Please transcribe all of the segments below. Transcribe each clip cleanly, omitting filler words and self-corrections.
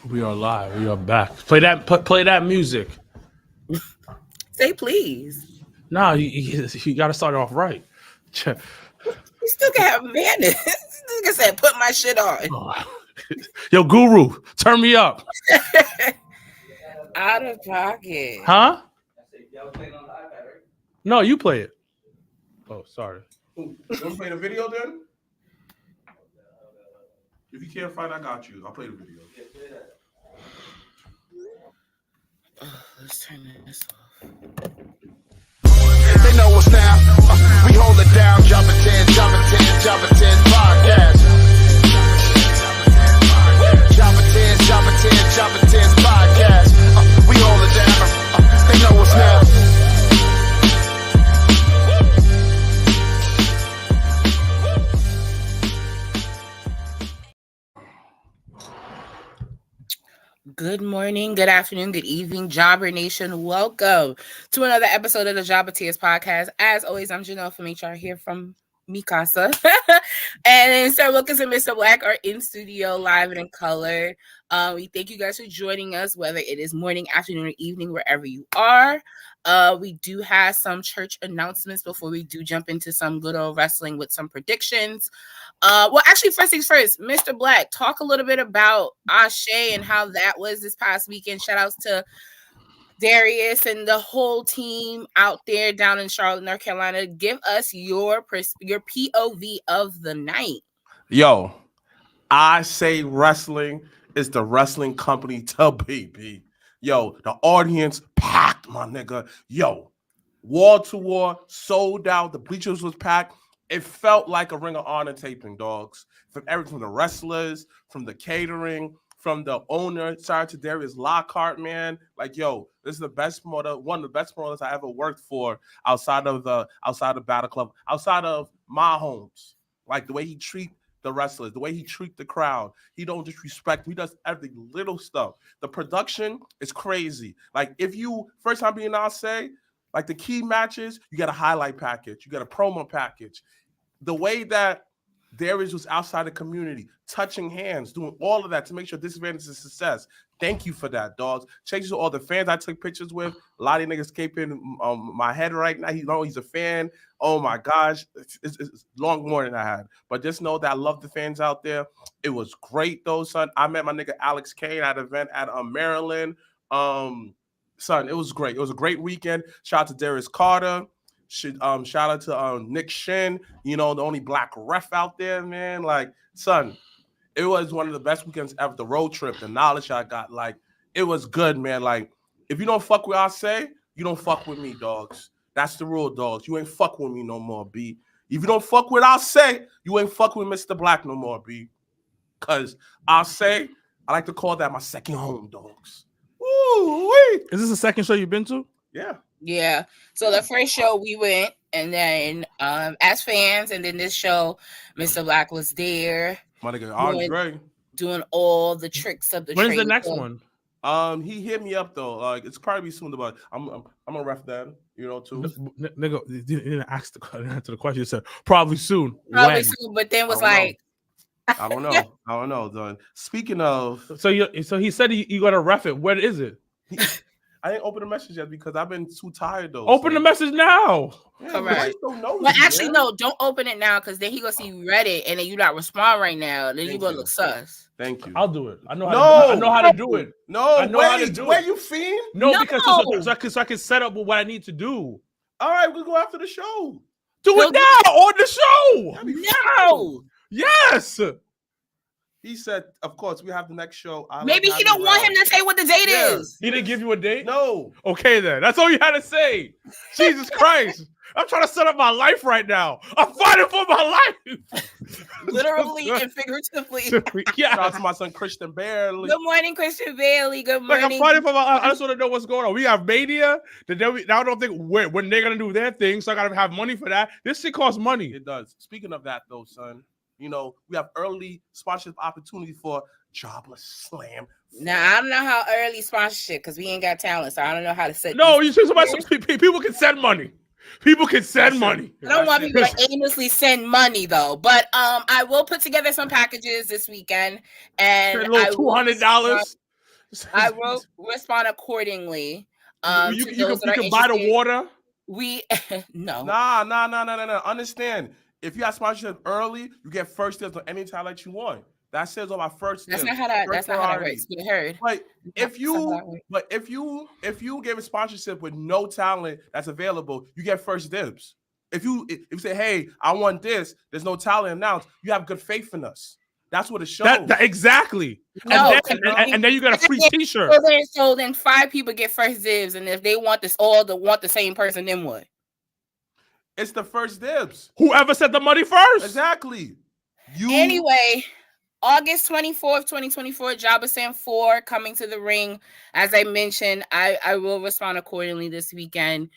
We are live. We are back. Play that music. Say please. No, you got to start off right. You still can have manners. Like I said, put my shit on. Yo, Guru, turn me up. Out of pocket. Huh? No, you play it. Oh, sorry. You want to play the video then? If you can't find, I got you. I'll play the video. Let's turn this off. They know us now. We hold it down. Drop a 10, drop a 10, drop a 10 podcast. Drop a 10, drop a 10, drop a 10 podcast. We hold it down. They know us now. Good morning, good afternoon, good evening, Jobber Nation. Welcome to another episode of the Jobber Tears podcast. As always, I'm Janelle from HR here from Mikasa. And Sarah Lucas and Mr. Black are in studio live and in color. We thank you guys for joining us, whether it is morning, afternoon, or evening, wherever you are. We do have some church announcements before we do jump into some good old wrestling with some predictions. Well, actually, first things first, Mr. Black, talk a little bit about Ashe and how that was this past weekend. Shout outs to Darius and the whole team out there down in Charlotte, North Carolina. Give us your POV of the night. Yo, I say wrestling is the wrestling company to be. Yo, the audience packed, my nigga. Yo, wall to wall, sold out. The bleachers was packed. It felt like a Ring of Honor taping, dogs. From everything, from the wrestlers, from the catering, from the owner. Shout out to Darius Lockhart, man. Like, yo, this is the best promoter, one of the best promoters I ever worked for outside of Battle Club, outside of my homes. Like the way he treat the wrestlers, the way he treat the crowd. He don't disrespect. He does every little stuff. The production is crazy. Like if you first time being Ashe, like the key matches, you got a highlight package, you got a promo package. The way that Darius was outside the community, touching hands, doing all of that to make sure this event is a success. Thank you for that, dogs. Thank you to all the fans I took pictures with. A lot of niggas caping my head right now. He's a fan. Oh my gosh, it's long more than I had. But just know that I love the fans out there. It was great though, son. I met my nigga Alex Kane at an event at Maryland. Son, it was great. It was a great weekend. Shout out to Darius Carter. Shout out to Nick Shin, you know, the only black ref out there, man. Like, son, it was one of the best weekends ever. The road trip, the knowledge I got, like, it was good, man. Like, if you don't fuck with Ashe, you don't fuck with me, dogs. That's the rule, dogs. You ain't fuck with me no more, B. If you don't fuck with Ashe, you ain't fuck with Mr. Black no more, B. Because Ashe, I like to call that my second home, dogs. Woo-wee. Is this the second show you've been to? Yeah. So the first show we went, and then as fans, and then this show, Mr. Black was there. My nigga Andre doing all the tricks of the When's the next one? He hit me up though. Like it's probably soon, but I'm gonna ref that, you know, too. Nigga, you didn't answer the question. You said probably soon. Probably soon, but then was like, I don't know. Don. Speaking of, so he said you got to ref it. Where is it? I didn't open the message yet because I've been too tired though. Open the message now. Yeah, all right. But actually, no, don't open it now because then he gonna see you read it and then you not respond right now. Then you gonna look sus. Thank you. I'll do it. I know how to do it. No, I know how to do where it. you fiend? No, because so I can set up what I need to do. All right, we'll go after the show. Do it now on the show. No. Yes. He said, of course, we have the next show. Maybe he don't want him to say what the date is. He didn't give you a date? No. Okay, then. That's all you had to say. Jesus Christ. I'm trying to set up my life right now. I'm fighting for my life. Literally and figuratively. Yeah. Shout out to my son, Christian Bailey. Good morning, Christian Bailey. Good morning. Like I'm fighting for my I just want to know what's going on. We have Mania. Now I don't think when they're going to do their thing, so I got to have money for that. This shit costs money. It does. Speaking of that, though, son, you know, we have early sponsorship opportunity for Jobless Slam. Now, I don't know how early sponsorship because we ain't got talent, so I don't know how to set. No, you see people can send money. People can send money. I don't want people to aimlessly send money though, but I will put together some packages this weekend, and $200. I will respond accordingly. You To can those that are buy the interested. water. We no. Nah. Understand. If you have sponsorship early, you get first dibs on any talent you want. That says on my first. That's dibs. not how that. First That's not how that priority. works. You heard. But if That's not how that you works. if you give a sponsorship with no talent that's available, you get first dibs. If you say, hey, I want this, there's no talent announced, you have good faith in us. That's what it shows. Exactly. No, and then you get a free T-shirt. So then 5 people get first dibs, and if they want this all to want the same person, then what? It's the first dibs. Whoever said the money first. Exactly. Anyway, August 24th, 2024, Jabba Sam 4 coming to the ring. As I mentioned, I will respond accordingly this weekend,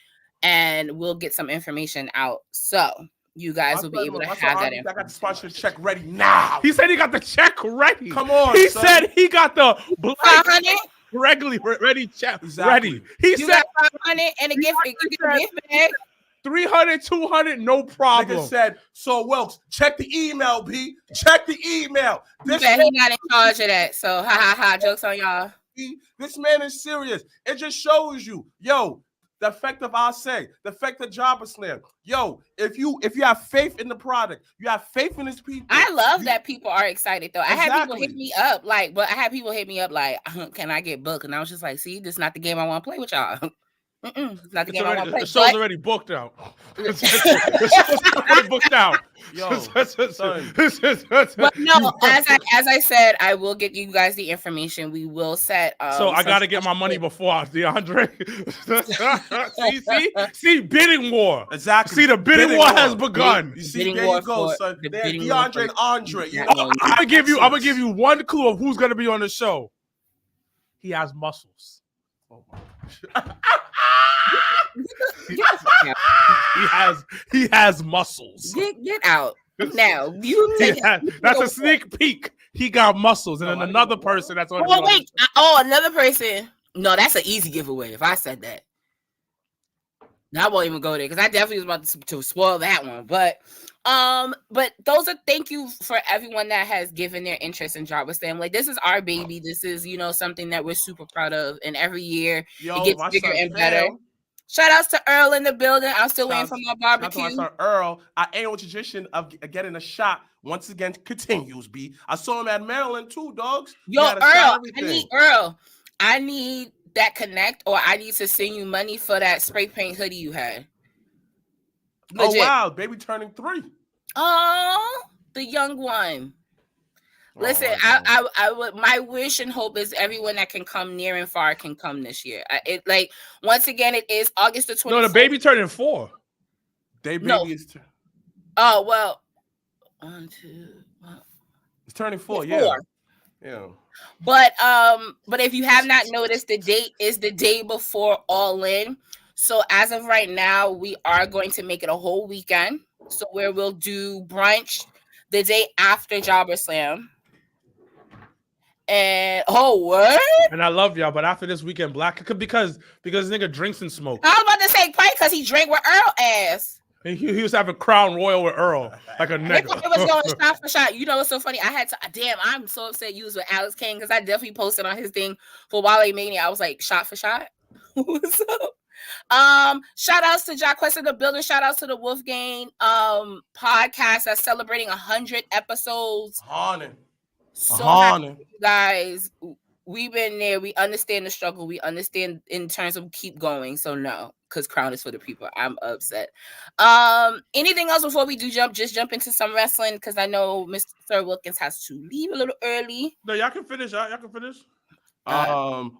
and we'll get some information out. So you guys will be able to have that information. I got the sponsorship check ready now. He said he got the check ready. Come on. He said he got the 500. regularly ready check Exactly. ready. He You said got 500 and a gift bag. 300, 200, no problem. Nigga said, so Wilkes, check the email, B. Check the email. He not in charge of that. So ha. Jokes on y'all. This man is serious. It just shows you, yo, the effect of our say, the effect of Jabba Slam. Yo, if you have faith in the product, you have faith in his people. I love that people are excited though. I had people Exactly. hit me up like, can I get booked? And I was just like, see, this is not the game I want to play with y'all. It's not the game I want to play. The show's already booked out. The show's already booked out. Yo, But no, as I said, I will get you guys the information. We will set. So I gotta get my money before DeAndre. see, bidding war. Exactly. See, the bidding war has begun. You see, there you go, son. There's DeAndre and Andre. I'm gonna give you one clue of who's gonna be on the show. He has muscles. Oh my gosh. he has muscles. Get out now. That's a sneak peek. He got muscles, and then another person that's on. Oh wait! Another person. No, that's an easy giveaway. If I said that, I won't even go there because I definitely was about to spoil that one. But those are thank you for everyone that has given their interest in Jabba Slam. Like this is our baby. This is something that we're super proud of, and every year it gets bigger and better. Shout outs to Earl in the building. I'm still waiting for my barbecue. Shout out to Earl. Our annual tradition of getting a shot once again continues, B. I saw him at Maryland too, dogs. Yo, Earl, I need that connect, or I need to send you money for that spray paint hoodie you had. Legit. Oh, wow. Baby turning 3. Oh, the young one. Listen, I would. My wish and hope is everyone that can come near and far can come this year. Once again, it is August the 24th. No, the baby turning 4. Baby is. Oh well, 1, 2. It's turning 4. Yeah. But if you have not noticed, the date is the day before All In. So as of right now, we are going to make it a whole weekend. So where we'll do brunch the day after Jabba Slam. And what? And I love y'all, but after this weekend, because nigga drinks and smokes. I was about to say probably because he drank with Earl ass. And he was having Crown Royal with Earl, like a nigga. It was going shot for shot. You know what's so funny? I'm so upset you was with Alex King because I definitely posted on his thing for Wale Mania. I was like, shot for shot. What's up? Shout outs to Jack Quest in the building. Shout outs to the Wolfgang podcast that's celebrating 100 episodes. So happy, you guys. We've been there. We understand the struggle. We understand in terms of keep going. So no, because Crown is for the people. I'm upset. Anything else before we do jump into some wrestling? Because I know Mr. Wilkins has to leave a little early. No, y'all can finish. Y'all can finish.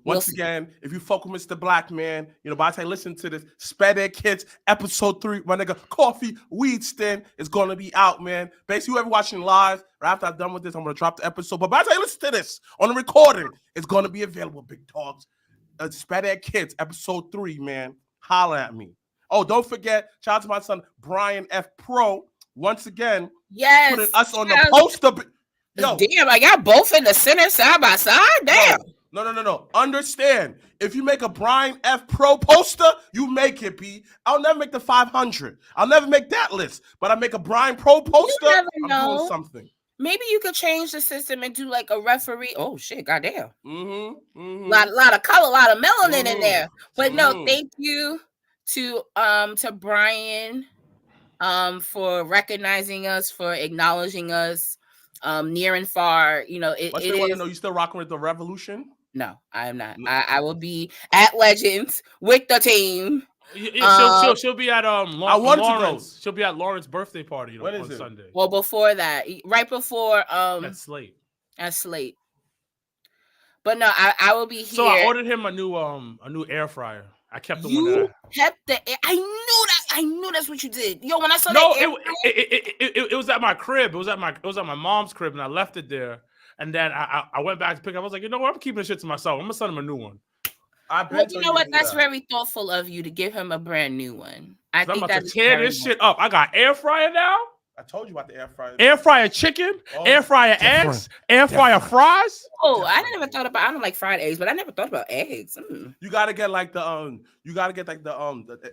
Once again, if you fuck with Mr. Black Man, by the time you listen to this, Sped Kids episode 3, my nigga Coffee Weedston is gonna be out, man. Basically, whoever watching live, right after I'm done with this, I'm gonna drop the episode. But by the time you listen to this on the recording, it's gonna be available, big dogs. Sped Kids episode 3, man. Holla at me. Oh, don't forget, shout out to my son Brian F. Pro. Once again, putting us on the poster. Yo, damn, I got both in the center side by side. Damn. No. Understand. If you make a Brian F. Pro poster, you make it, B. I'll never make the 500. I'll never make that list. But I make a Brian Pro poster, I'm doing something. Maybe you could change the system and do like a referee. Oh shit, goddamn. Lot of color, a lot of melanin in there. But no, thank you to Brian for recognizing us, for acknowledging us near and far. You know, it Want to know you still rocking with the Revolution? No, I am not. I will be at Legends with the team. She'll be at Lawrence. She'll be at Lawrence's birthday party on Sunday. Well, before that, right before at Slate. But no, I will be here. So I ordered him a new air fryer. I kept the one that I knew that's what you did. Yo, when I saw it was at my crib. It was at my mom's crib, and I left it there. And then I went back to pick up. I was like, you know what? I'm keeping the shit to myself. I'm gonna send him a new one. But you know what? That's very thoughtful of you to give him a brand new one. I think I'm about to tear this shit up. I got air fryer now. I told you about the air fryer. Air fryer chicken, air fryer eggs, air fryer fries. Oh, I never thought about. I don't like fried eggs, but I never thought about eggs. You gotta get like the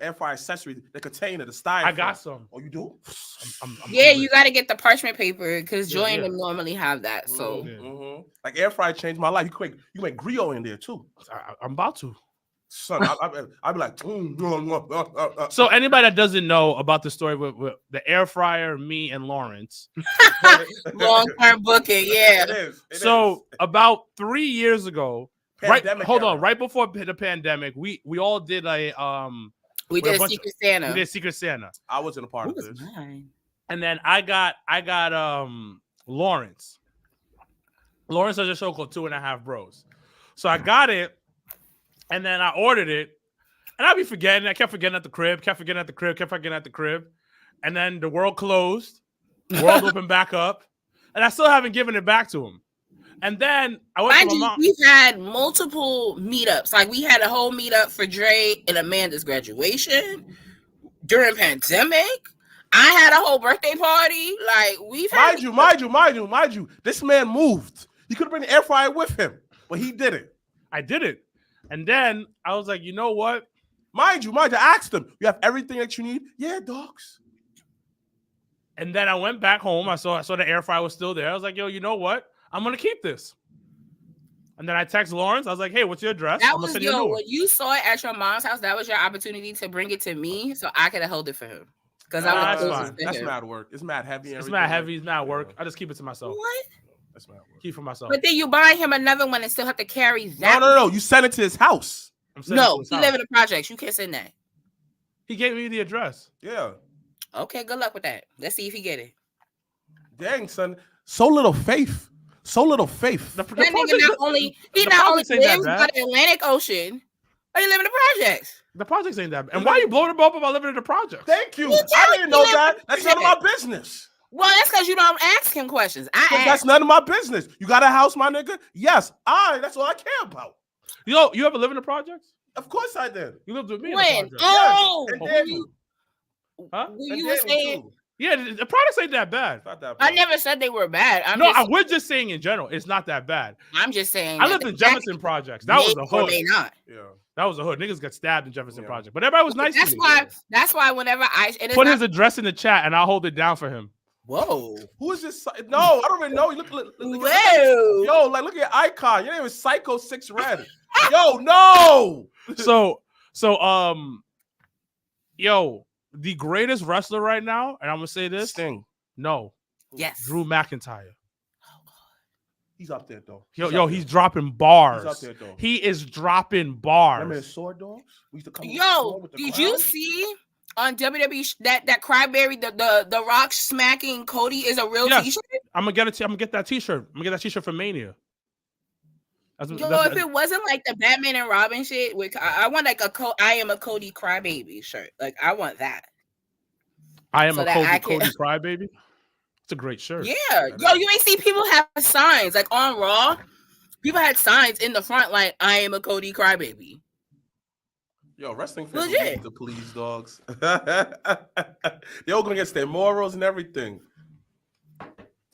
air fryer accessory, the container, the style. I got some. Oh, you do? You gotta get the parchment paper because Joy and them normally have that. So, like air fryer changed my life. You make griot in there too. I'm about to. Son, I'd be like. So anybody that doesn't know about the story with the air fryer, me and Lawrence, long-term booking, yeah. It is. About 3 years ago, pandemic right before the pandemic, we all did we did Secret Santa. We did Secret Santa. I wasn't a part of this. Mine? And then I got Lawrence. Lawrence has a show called 2.5 Bros. So I got it. And then I ordered it, and I'd be forgetting. I kept forgetting at the crib, And then the world closed. The world opened back up. And I still haven't given it back to him. And then I went to my mom. We've had multiple meetups. Like, we had a whole meetup for Dre and Amanda's graduation during pandemic. I had a whole birthday party. Like, we've had... Mind you. This man moved. He could have been the air fryer with him, but he didn't. I did it. And then I was like, you know what? Mind you, I asked him, you have everything that you need? Yeah, dogs. And then I went back home. I saw the air fryer was still there. I was like, yo, you know what? I'm going to keep this. And then I text Lawrence. I was like, hey, what's your address? When you saw it at your mom's house, that was your opportunity to bring it to me so I could have held it for him. Because that's fine. That's mad work. It's mad heavy. It's mad heavy. It's mad work. I just keep it to myself. What? Keep for myself. But then you buy him another one and still have to carry that. No. You send it to his house. No, he live in the projects. You can't send that. He gave me the address. Yeah. Okay, good luck with that. Let's see if he get it. Dang, son. So little faith. That nigga not only lives by the Atlantic Ocean, but he live in the projects. The projects ain't that bad. And why are you blowing him up about living in the projects? Thank you. I didn't know that. That's none of my business. Well, that's because you don't ask him questions. That's none of my business. You got a house, my nigga? Yes. That's all I care about. Yo, you ever live in the projects? Of course I did. You lived with me when? in the projects. Oh! Yes. You were saying... Yeah, the products ain't that bad. Not that bad. I never said they were bad. We're just saying in general, it's not that bad. I'm just saying. I lived in Jefferson Projects. That was the hood. May not. Yeah. That was the hood. Niggas got stabbed in Jefferson Project. But everybody was nice to me. That's why whenever put his address in the chat and I'll hold it down for him. Whoa. Who is this? No, I don't even know. Look look at your icon. Your name is Psycho 6 Red. Yo, no. Yo, the greatest wrestler right now, and I'm gonna say this. Sting. No. Yes. Drew McIntyre. He's up there though. He's dropping bars. He's up there though. He is dropping bars. Remember his sword dogs? We used to come did you see on WWE that Cryberry the Rock smacking Cody is a real t-shirt? I'm gonna get that t-shirt. I'm gonna get that t-shirt for Mania. If it wasn't like the Batman and Robin shit, I want like I am a Cody Crybaby shirt. Like I want that. I am a Cody Crybaby. It's a great shirt. Yeah. Yo, you ain't see people have signs like on Raw. People had signs in the front like I am a Cody Crybaby. Yo, wrestling fans need to please dogs. They're all going against their morals and everything.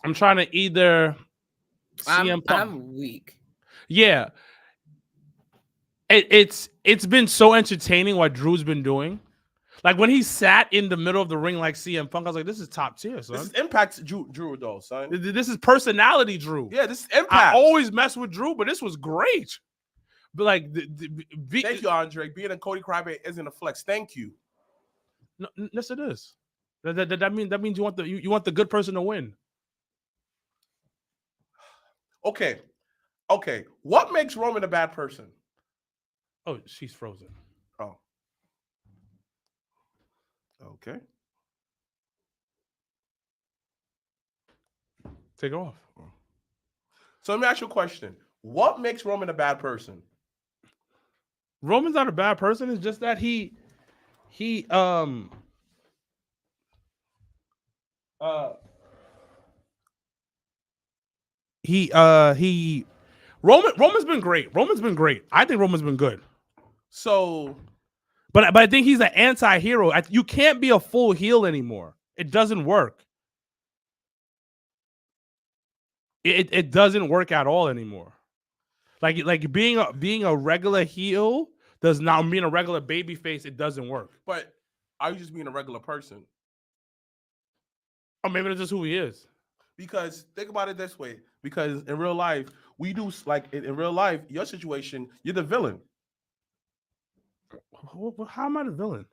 I'm trying to either CM Punk. I'm weak. Yeah. It's been so entertaining what Drew's been doing. Like when he sat in the middle of the ring like CM Punk, I was like, this is top tier, son. This is Impact Drew though, son. This is personality Drew. Yeah, this is Impact. I always mess with Drew, but this was great. But like, thank you, Andre. Being a Cody Crybaby isn't a flex. Thank you. No, yes, it is. That means you want the good person to win. Okay. What makes Roman a bad person? Oh, she's frozen. Oh. Okay. Take her off. So let me ask you a question. What makes Roman a bad person? Roman's not a bad person. It's just that Roman's been great. Roman's been great. I think Roman's been good. So, but I think he's an anti-hero. You can't be a full heel anymore. It doesn't work. It doesn't work at all anymore. Like being a regular heel does not mean a regular baby face. It doesn't work. But are you just being a regular person? Or maybe that's just who he is. Because think about it this way. Because in real life, we do like in real life, your situation, you're the villain. How am I the villain?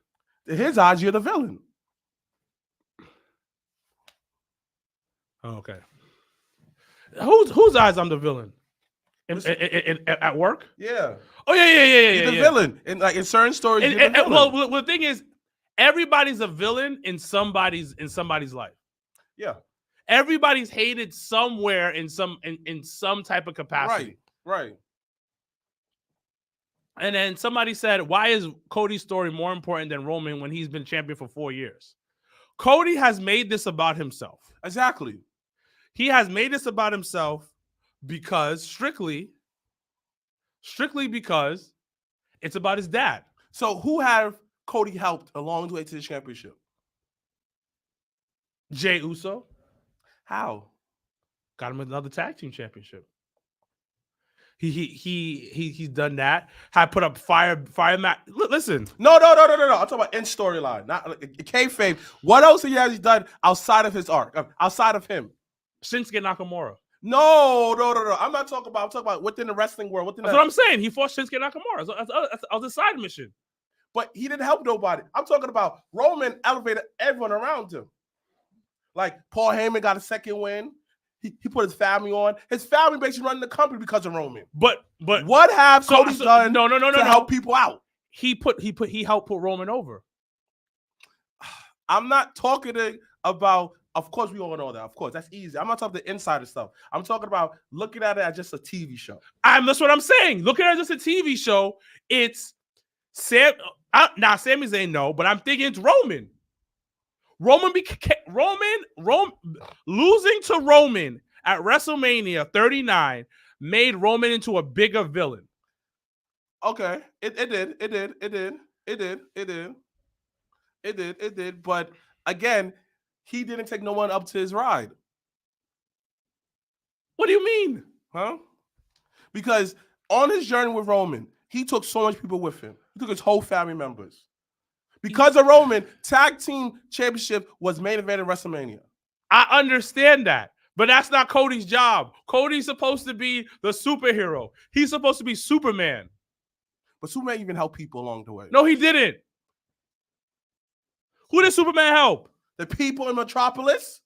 In his eyes, you're the villain. Oh, okay. Whose eyes I'm the villain? At work? Yeah. Oh yeah. You're the villain. And like in certain stories, you're the villain. Well, the thing is, everybody's a villain in somebody's life. Yeah. Everybody's hated somewhere in some type of capacity. Right. And then somebody said, why is Cody's story more important than Roman when he's been champion for 4 years? Cody has made this about himself. Exactly. He has made this about himself because strictly because it's about his dad. So who have Cody helped along the way to the championship? Jey Uso. How? Got him another tag team championship. He's done that. Had put up fire mat. Listen. No. I'm talking about in storyline, not like kayfabe. What else has he done outside of his arc? Outside of him? Shinsuke Nakamura. No. I'm talking about within the wrestling world. That's what I'm saying. He fought Shinsuke Nakamura. That was a side mission. But he didn't help nobody. I'm talking about Roman elevated everyone around him. Like Paul Heyman got a second win. He put his family on. His family basically running the company because of Roman. But what have Cody done to help people out? He helped put Roman over. I'm not talking about. Of course, we all know that. Of course, that's easy. I'm not talking the insider stuff. I'm talking about looking at it as just a TV show. That's what I'm saying. Looking at it as just a TV show, it's Sam. Now, Sami Zayn, no, but I'm thinking it's Roman. Roman losing to Roman at WrestleMania 39 made Roman into a bigger villain. Okay, it did. But again, he didn't take no one up to his ride. What do you mean? Huh? Because on his journey with Roman, he took so much people with him. He took his whole family members. Because of Roman, tag team championship was main event in WrestleMania. I understand that, but that's not Cody's job. Cody's supposed to be the superhero. He's supposed to be Superman. But Superman even helped people along the way. No, he didn't. Who did Superman help? The people in Metropolis?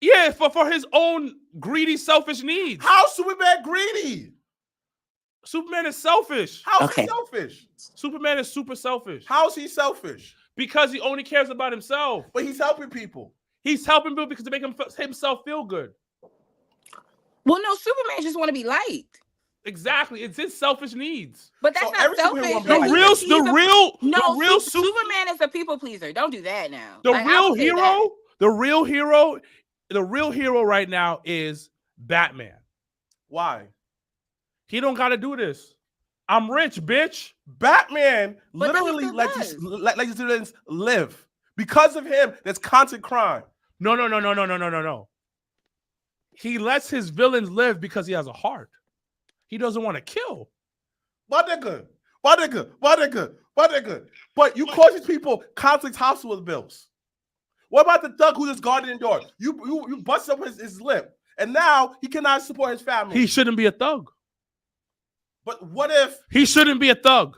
Yeah, for his own greedy, selfish needs. How's Superman greedy? Superman is selfish. How's he selfish? Superman is super selfish. How's he selfish? Because he only cares about himself. But he's helping people. He's helping people because to make himself feel good. Well, no, Superman just want to be liked. Exactly. It's his selfish needs. But that's not selfish. The real Superman is a people pleaser. Don't do that now. The real hero right now is Batman. Why? He don't got to do this. I'm rich, bitch. Batman literally let these students live. Because of him, there's constant crime. No. He lets his villains live because he has a heart. He doesn't want to kill. My nigga, My nigga. But you cause these people conflict hospital bills. What about the thug who just guarded the door? You bust up his lip, and now he cannot support his family. He shouldn't be a thug. But what if He shouldn't be a thug?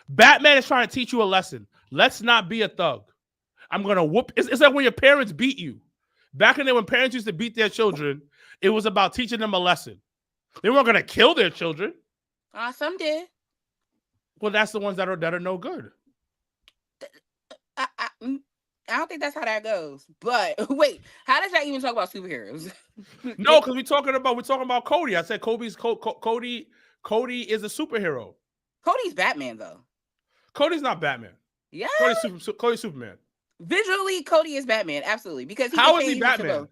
Batman is trying to teach you a lesson. Let's not be a thug. I'm gonna whoop. It's like when your parents beat you. Back in the day, when parents used to beat their children, it was about teaching them a lesson. They weren't gonna kill their children. Some did. Well, that's the ones that are no good. I don't think that's how that goes. But wait, how does that even talk about superheroes? No, because we're talking about Cody. I said Cody is a superhero. Cody's Batman though. Cody's not Batman. Yeah. Cody's Superman. Visually, Cody is Batman, absolutely. Because how is he Batman?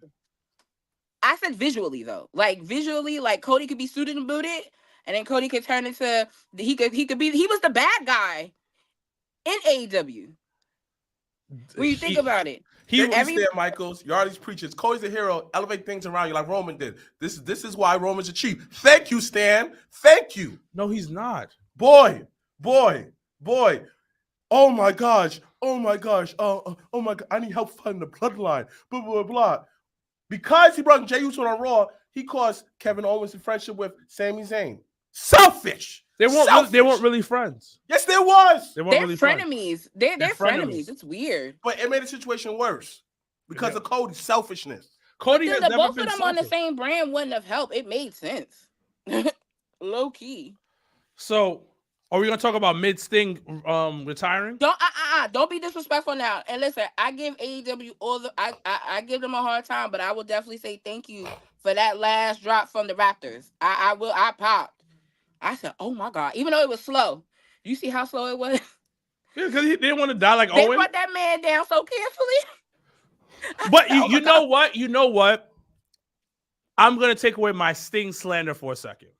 I said visually though. Like visually, like Cody could be suited and booted, and then Cody could turn into he was the bad guy in AEW. When you think about it. Stan Michaels, you're already preachers. Cody's a hero. Elevate things around you like Roman did. This is why Roman's a chief. Thank you, Stan. Thank you. No, he's not. Boy. Oh my gosh. Oh my God. I need help finding the bloodline. Blah, blah, blah. Because he brought Jey Uso on Raw, he caused Kevin Owens in friendship with Sami Zayn. Selfish. They weren't really friends. Yes, there was. They weren't They're really frenemies. They're frenemies. It's weird. But it made the situation worse because of Cody's selfishness. Cody has never both been of them selfish. on the same brand wouldn't have helped. It made sense. Low key. So, are we gonna talk about Sting retiring? Don't be disrespectful now. And listen, I give AEW I give them a hard time, but I will definitely say thank you for that last drop from the Raptors. I popped. I said, oh my God. Even though it was slow. You see how slow it was? Yeah, because he didn't want to die like They Owen. brought that man down so carefully. But you know what? You know what? I'm gonna take away my Sting slander for a second.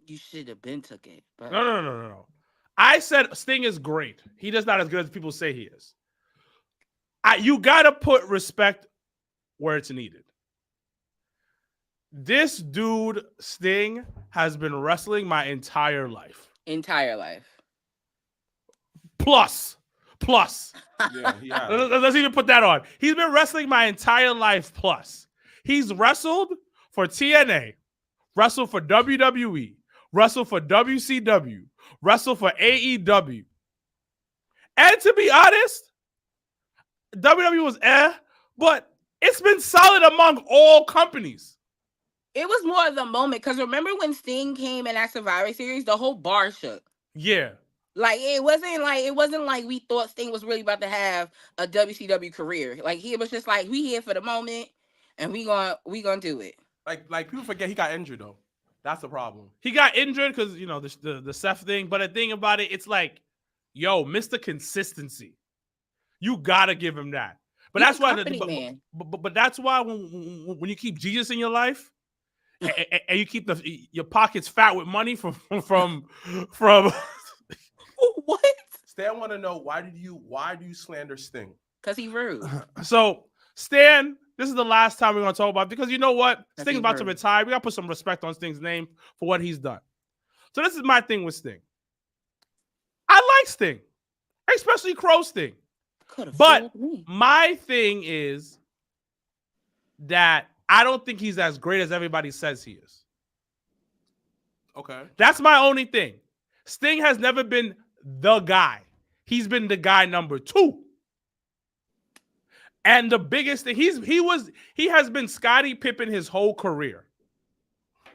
You should have been took it. But... No. I said Sting is great. He does not as good as people say he is. You gotta put respect where it's needed. This dude, Sting, has been wrestling my entire life. Plus. Yeah, he has. Let's even put that on. He's been wrestling my entire life plus. He's wrestled for TNA, wrestled for WWE, wrestled for WCW, wrestled for AEW. And to be honest, WWE was but it's been solid among all companies. It was more of the moment, because remember when Sting came in that Survivor Series, the whole bar shook. Yeah. Like it wasn't like we thought Sting was really about to have a WCW career. Like he was just like, we here for the moment and we gonna do it. Like people forget he got injured though. That's the problem. He got injured because the Seth thing. But the thing about it, it's like, yo, Mr. Consistency. You gotta give him that. But He's that's why man. But that's why when you keep Jesus in your life and you keep your pockets fat with money from What? Stan want to know why do you slander Sting? Because he rude. So Stan, this is the last time we're gonna talk about it, because you know what? That's Sting's about to retire. We gotta put some respect on Sting's name for what he's done. So this is my thing with Sting. I like Sting, especially Crow Sting. But my thing is that I don't think he's as great as everybody says he is. Okay. That's my only thing. Sting has never been the guy. He's been the guy number 2. And the biggest thing, he has been Scottie Pippen his whole career.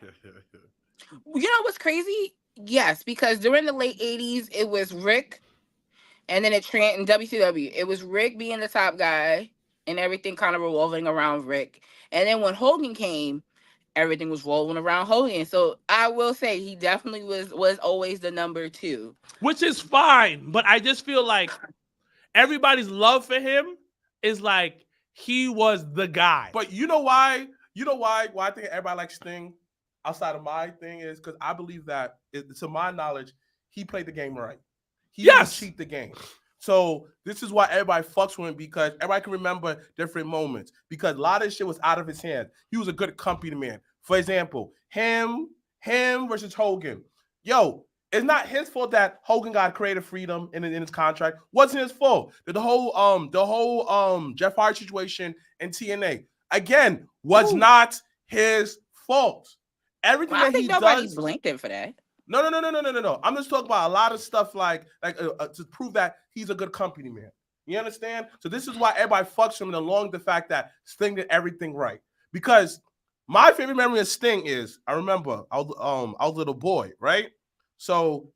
You know what's crazy? Yes, because during the late 80s, it was Rick, and then in WCW, it was Rick being the top guy, and everything kind of revolving around Rick. And then when Hogan came, everything was rolling around Hogan. So I will say he definitely was always the number 2. Which is fine, but I just feel like everybody's love for him is like he was the guy. But you know why? Why I think everybody likes Sting outside of my thing is because I believe that, to my knowledge, he played the game right. He didn't cheat the game. So this is why everybody fucks with him, because everybody can remember different moments, because a lot of shit was out of his hands. He was a good company man. For example, him versus Hogan. Yo, It's not his fault that Hogan got creative freedom in his contract. Wasn't his fault. The whole Jeff Hardy situation in TNA again was not his fault. Everything Well, I that think he nobody does. blamed him for that. No. I'm just talking about a lot of stuff like to prove that he's a good company man. You understand? So this is why everybody fucks him along the fact that Sting did everything right. Because my favorite memory of Sting is I remember I was a little boy, right? So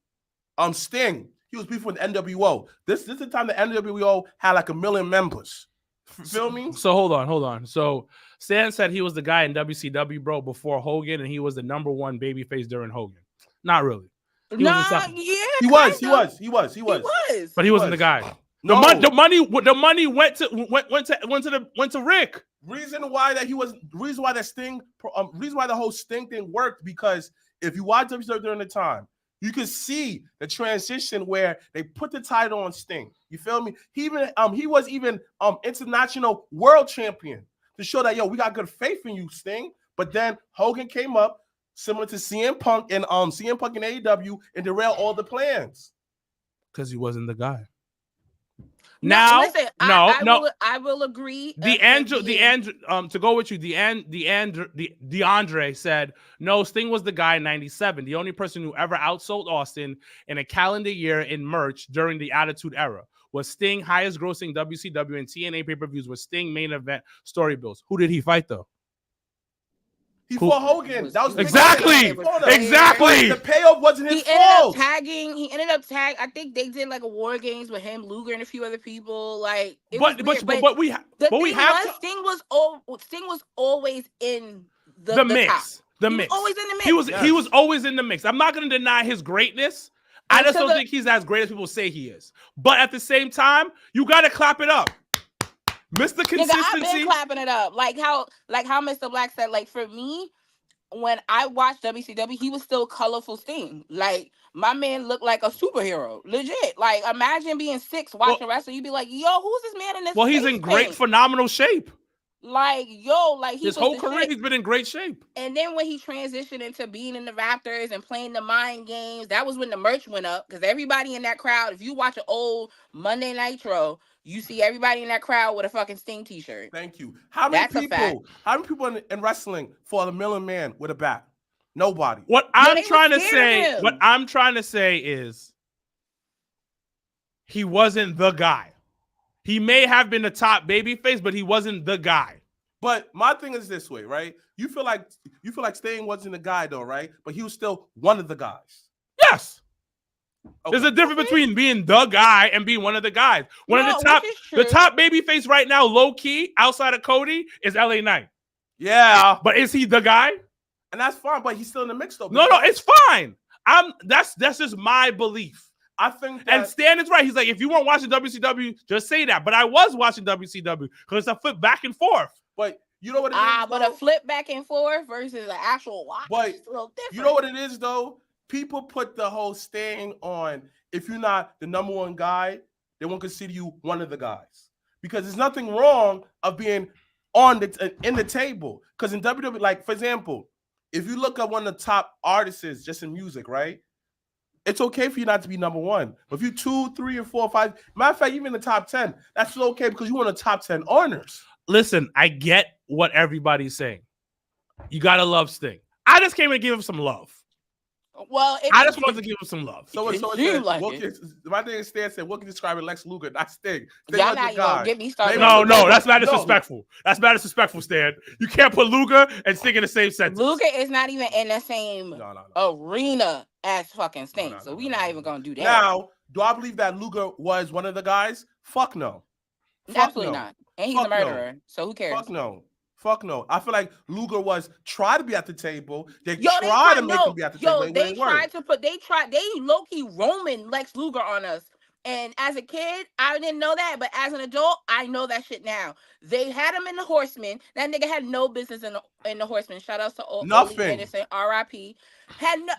Sting, he was before the NWO. This is the time the NWO had like 1 million members. Feel me? So hold on. So Stan said he was the guy in WCW, bro, before Hogan, and he was the #1 babyface during Hogan. Not really. He was He was. But he wasn't the guy. No. The money went to Rick. Reason why the whole Sting thing worked because if you watch WCW during the time, you can see the transition where they put the title on Sting. You feel me? He was even international world champion to show that we got good faith in you, Sting. But then Hogan came up, similar to CM Punk and AEW, and derailed all the plans. Because he wasn't the guy. Listen, I will agree. To go with you, DeAndre said, no, Sting was the guy in 97. The only person who ever outsold Austin in a calendar year in merch during the Attitude Era. Was Sting highest grossing WCW and TNA pay-per-views was Sting main event story bills. Who did he fight though? He fought Hogan. That was exactly. The payoff wasn't his fault. He ended up tagging. I think they did like a War Games with him, Luger, and a few other people. Like, Sting was always in the mix. The mix. Always in the mix. He was always in the mix. I'm not going to deny his greatness. I just don't think he's as great as people say he is. But at the same time, you got to clap it up. Mr. Consistency. I've been clapping it up. Like how Mr. Black said, like for me, when I watched WCW, he was still colorful Sting. Like my man looked like a superhero. Legit. Like imagine being 6 watching wrestling. You'd be like, yo, who's this man in this? Well, he's in great, phenomenal shape. Like, his whole career, he's been in great shape. And then when he transitioned into being in the Raptors and playing the mind games, that was when the merch went up. Because everybody in that crowd, if you watch an old Monday Nitro, you see everybody in that crowd with a fucking Sting t-shirt. Thank you. How many people in wrestling fought a $1 million man with a bat? Nobody. What I'm trying to say is he wasn't the guy. He may have been the top babyface, but he wasn't the guy. But my thing is this way, right? You feel like Sting wasn't the guy though, right? But he was still one of the guys. Yes. Okay. There's a difference between being the guy and being one of the guys. The top babyface right now, low key, outside of Cody, is LA Knight. Yeah. But is he the guy? And that's fine, but he's still in the mix though. No, it's fine. That's just my belief. I think and Stan is right. He's like, if you weren't watching WCW, just say that. But I was watching WCW because I flip back and forth. But you know what it is? But a flip back and forth versus an actual watch is a little different. You know what it is though? People put the whole Stan on. If you're not the #1 guy, they won't consider you one of the guys. Because there's nothing wrong of being in the table. Because in WWE, like for example, if you look at one of the top artists just in music, right? It's okay for you not to be #1. But if you're 2, 3, or 4, 5, matter of fact, even in the top 10, that's still okay because you want the top 10 honors. Listen, I get what everybody's saying. You gotta love Sting. I just came and give him some love. Well, I just wanted to give him some love. My thing is Stan said, what can describe it? Lex Luger, not Sting. Y'all not gonna get me started. No, that's not disrespectful. That's not disrespectful, Stan. You can't put Luger and Sting in the same sentence. Luger is not even in the same arena as fucking Sting, so we're not even gonna do that. Now, do I believe that Luger was one of the guys? Fuck no. Absolutely not. And he's a murderer, so who cares? Fuck no. I feel like Luger tried to be at the table. They tried to make him be at the table. They low-key Roman Lex Luger on us. And as a kid, I didn't know that, but as an adult, I know that shit now. They had him in the Horsemen. That nigga had no business in the Horsemen. Shout out to Ole Anderson, R.I.P.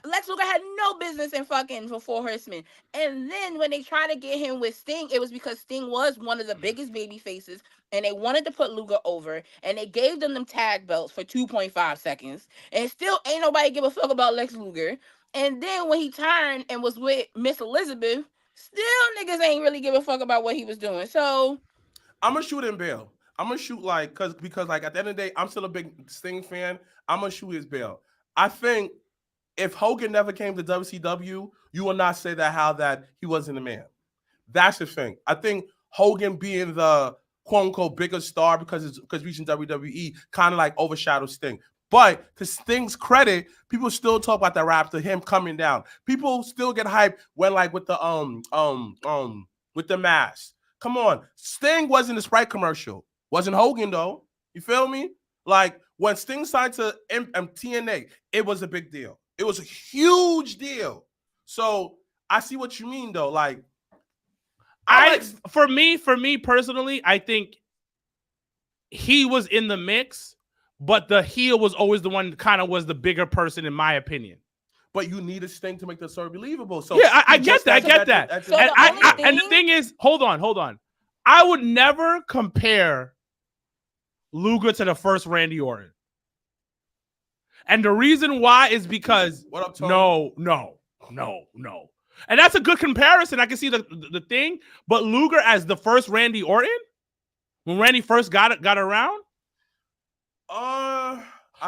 Lex Luger had no business in fucking for 4 Horsemen. And then when they tried to get him with Sting, it was because Sting was one of the biggest baby faces, and they wanted to put Luger over, and they gave them tag belts for 2.5 seconds. And still ain't nobody give a fuck about Lex Luger. And then when he turned and was with Miss Elizabeth, still niggas ain't really give a fuck about what he was doing. So I'm gonna shoot in bail. I'm gonna shoot because like at the end of the day, I'm still a big Sting fan. I'm gonna shoot his bail. I think if Hogan never came to WCW, you will not say that he wasn't a man. That's the thing. I think Hogan being the quote unquote bigger star because reaching WWE kind of like overshadowed Sting. But to Sting's credit, people still talk about that rap to him coming down. People still get hyped when like with the with the mask. Come on, Sting wasn't a Sprite commercial. Wasn't Hogan though. You feel me? Like when Sting signed to TNA, it was a big deal. It was a huge deal. So I see what you mean though. Like for me personally, I think he was in the mix, but the heel was always the one kind of was the bigger person in my opinion. But you need a Sting to make the story believable. So yeah, I get that. I get that. And the thing is, hold on. I would never compare Luger to the first Randy Orton. And the reason why is because what up, Tony? No. And that's a good comparison. I can see the thing, but Luger as the first Randy Orton, when Randy first got around,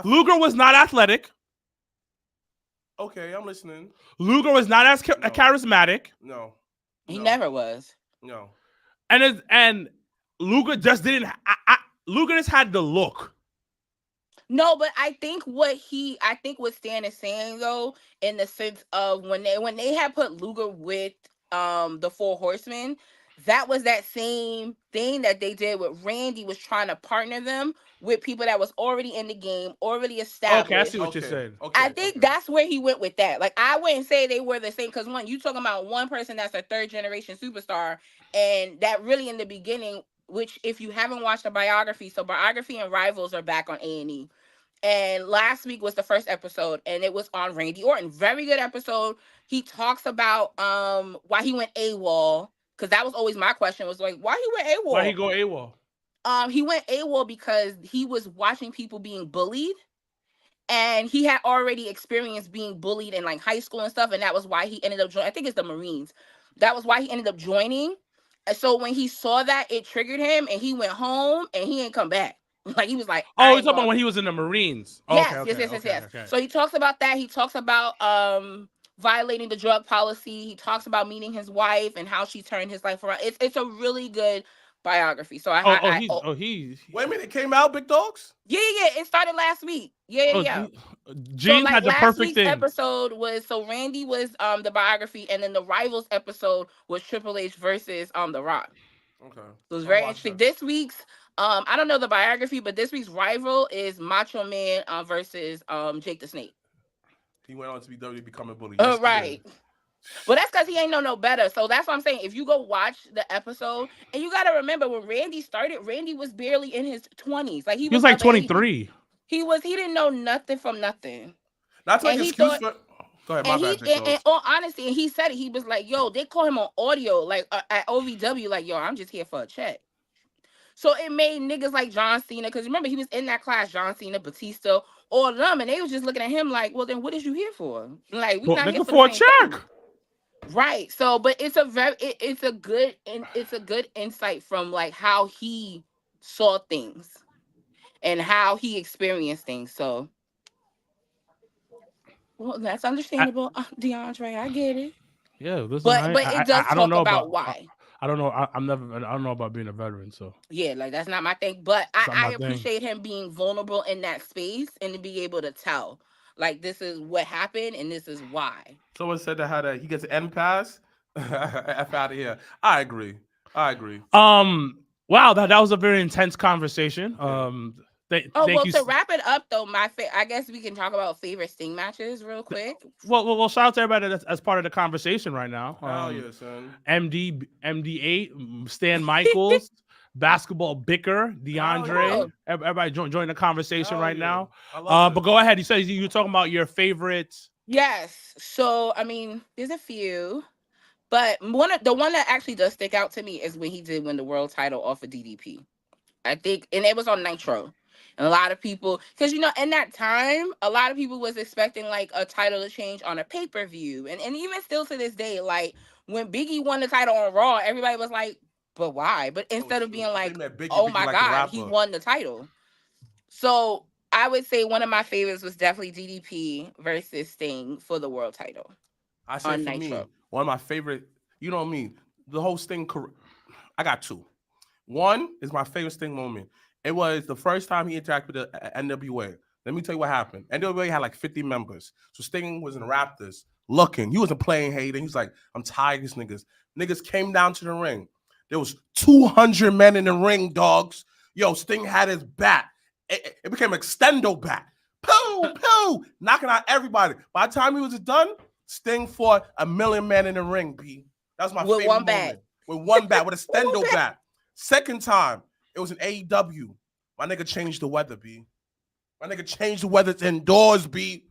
Luger was not athletic. Okay, I'm listening. Luger was not as charismatic. No. He never was. No. And Luger just didn't. Luger just had the look. No, but I think what Stan is saying though, in the sense of when they had put Luger with the Four Horsemen, that was that same thing that they did with Randy, was trying to partner them with people that was already in the game, already established. Okay, I see what you're saying. Okay, I think that's where he went with that. Like, I wouldn't say they were the same, because one, you talking about one person that's a third generation superstar, and that really in the beginning, which if you haven't watched the biography, so Biography and Rivals are back on A&E. And last week was the first episode, and it was on Randy Orton. Very good episode. He talks about why he went AWOL, because that was always my question, was like, why he went AWOL? Why he go AWOL? He went AWOL because he was watching people being bullied, and he had already experienced being bullied in like high school and stuff, and that was why he ended up joining. I think it's the Marines. That was why he ended up joining. And so when he saw that, it triggered him, and he went home, and he ain't come back. Like, he was like, oh, you're talking about when he was in the Marines. Yes, Okay, yes. Okay. So he talks about that. He talks about violating the drug policy. He talks about meeting his wife and how she turned his life around. It's a really good biography. So wait a minute, it came out, Big Dogs? Yeah. It started last week. Yeah. Gene had the perfect thing. Episode was, so Randy was the biography, and then the Rivals episode was Triple H versus The Rock. Okay. So it was very interesting. This week's I don't know the biography, but this week's rival is Macho Man versus Jake the Snake. He went on to be WWE becoming bully. Right. Well, that's because he ain't know no better. So that's what I'm saying. If you go watch the episode, and you got to remember when Randy started, Randy was barely in his 20s. Like he was like 23. He didn't know nothing from nothing. Not to make excuse for. Go ahead, my bad. And all honesty, and he said it. He was like, "Yo, they call him on audio, like at OVW, like, yo, I'm just here for a check." So it made niggas like John Cena, because remember, he was in that class, John Cena, Batista, all of them, and they was just looking at him like, well, then what is you here for? Like, we not here for a check. Thing. Right. So, but it's a good insight from like how he saw things and how he experienced things. So, well, that's understandable, DeAndre. I get it. Yeah, listen, but it does talk about why. I don't know. I don't know about being a veteran. So yeah, like that's not my thing. But I appreciate him being vulnerable in that space and to be able to tell, like, this is what happened and this is why. Someone said that he gets an end pass. F out of here. I agree. Wow, that was a very intense conversation. Thank you. To wrap it up though, I guess we can talk about favorite Sting matches real quick. Well, shout out to everybody that's as part of the conversation right now. Oh yeah, son. MD8, Stan Michaels, Basketball Bicker, DeAndre. Everybody join the conversation right now. But go ahead. You said you're talking about your favorites. Yes. So I mean, there's a few, but the one that actually does stick out to me is when he did win the world title off of DDP. I think, and it was on Nitro. And a lot of people, because in that time, a lot of people was expecting like a title to change on a pay-per-view. And even still to this day, like when Biggie won the title on Raw, everybody was like, but why? But instead of being like, oh my God, he won the title. So I would say one of my favorites was definitely DDP versus Sting for the world title. I said for me, one of my favorite, you know what I mean? The whole Sting, I got two. One is my favorite Sting moment. It was the first time he interacted with the NWA. Let me tell you what happened. NWA had like 50 members. So Sting was in the Raptors looking. He wasn't playing hating. He was like, I'm tired of these niggas. Niggas came down to the ring. There was 200 men in the ring, dogs. Yo, Sting had his bat. It became extendo bat. Pooh, pooh, knocking out everybody. By the time he was done, Sting fought 1 million men in the ring, B. That was my favorite moment. Bat. With one bat, with a stendo bat. Second time, it was an AEW. My nigga changed the weather, B. My nigga changed the weather to indoors, B.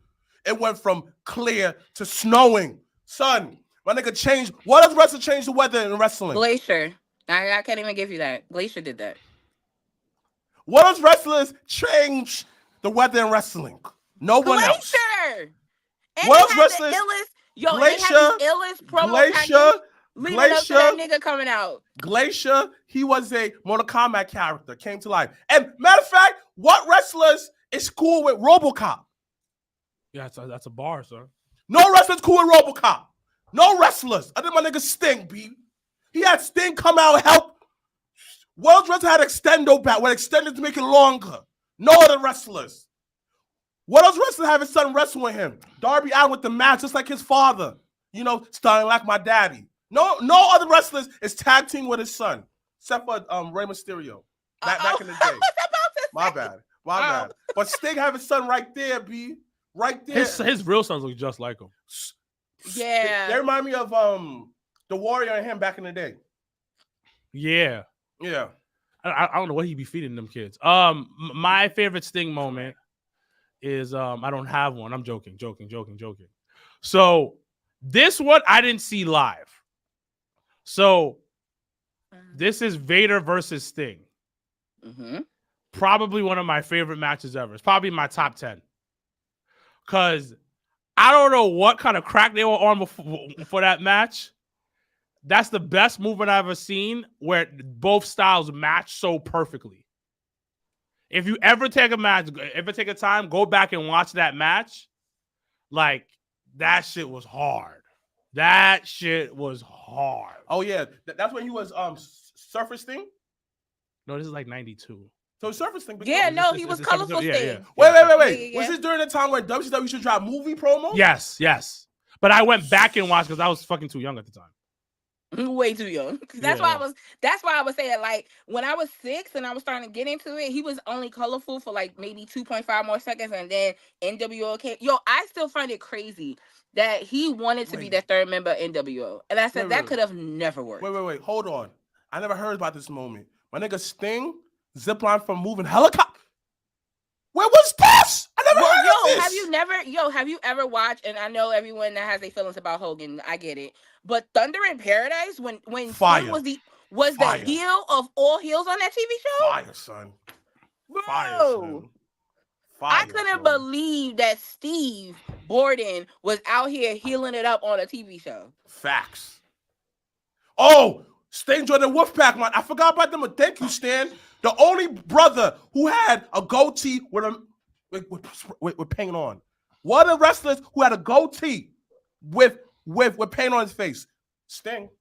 It went from clear to snowing. Son, my nigga changed. What does wrestler change the weather in wrestling? Glacier. I can't even give you that. Glacier did that. What does wrestlers change the weather in wrestling? No one else. Glacier. What else wrestlers? Glacier. Illest promo. Glacier. Leading up to that nigga coming out. Glacier, he was a Mortal Kombat character, came to life. And matter of fact, what wrestlers is cool with RoboCop? Yeah, that's a bar, sir. No wrestlers cool with RoboCop. No wrestlers. I think my nigga Sting, B. He had Sting come out and help. World wrestler had extendo bat, when extended to make it longer. No other wrestlers. What else wrestlers have his son wrestle with him? Darby Allin with the match, just like his father. Starting like my daddy. No other wrestlers is tag team with his son, except for Rey Mysterio. Back in the day. My bad. But Sting have his son right there, B. Right there. His real sons look just like him. Yeah. They remind me of the Warrior and him back in the day. Yeah. Yeah. I don't know what he be feeding them kids. My favorite Sting moment is I don't have one. I'm joking. So this one I didn't see live. So this is Vader versus Sting. Mm-hmm. Probably one of my favorite matches ever. It's probably my top 10. Because I don't know what kind of crack they were on for that match. That's the best movement I've ever seen where both styles match so perfectly. If you ever take a time, go back and watch that match. Like, that shit was hard. Oh, yeah. That's when he was Surfer Sting? No, this is like 92. So Surfer Sting. Yeah, no, he was Colorful Sting. Yeah. Wait. Was this during the time when WCW used to drop movie promos? Yes. But I went back and watched because I was fucking too young at the time. Way too young. That's why I was saying, like, when I was 6 and I was starting to get into it, he was only colorful for like maybe 2.5 more seconds, and then NWO came. Yo, I still find it crazy that he wanted to be the third member of NWO. And I said that could have never worked. Wait. Hold on. I never heard about this moment. My nigga Sting zipline from moving helicopter. Where was this? I never heard of this. Have you ever watched, and I know everyone that has their feelings about Hogan, I get it. But Thunder in Paradise, when Sting was the heel of all heels on that TV show? Fire, son. Bro. Fire, son. I couldn't believe that Steve Borden was out here healing it up on a TV show. Facts. Oh, Sting joined the Wolfpack, man. I forgot about them. Thank you, Stan. The only brother who had a goatee with paint on. One of the wrestlers who had a goatee with paint on his face. Sting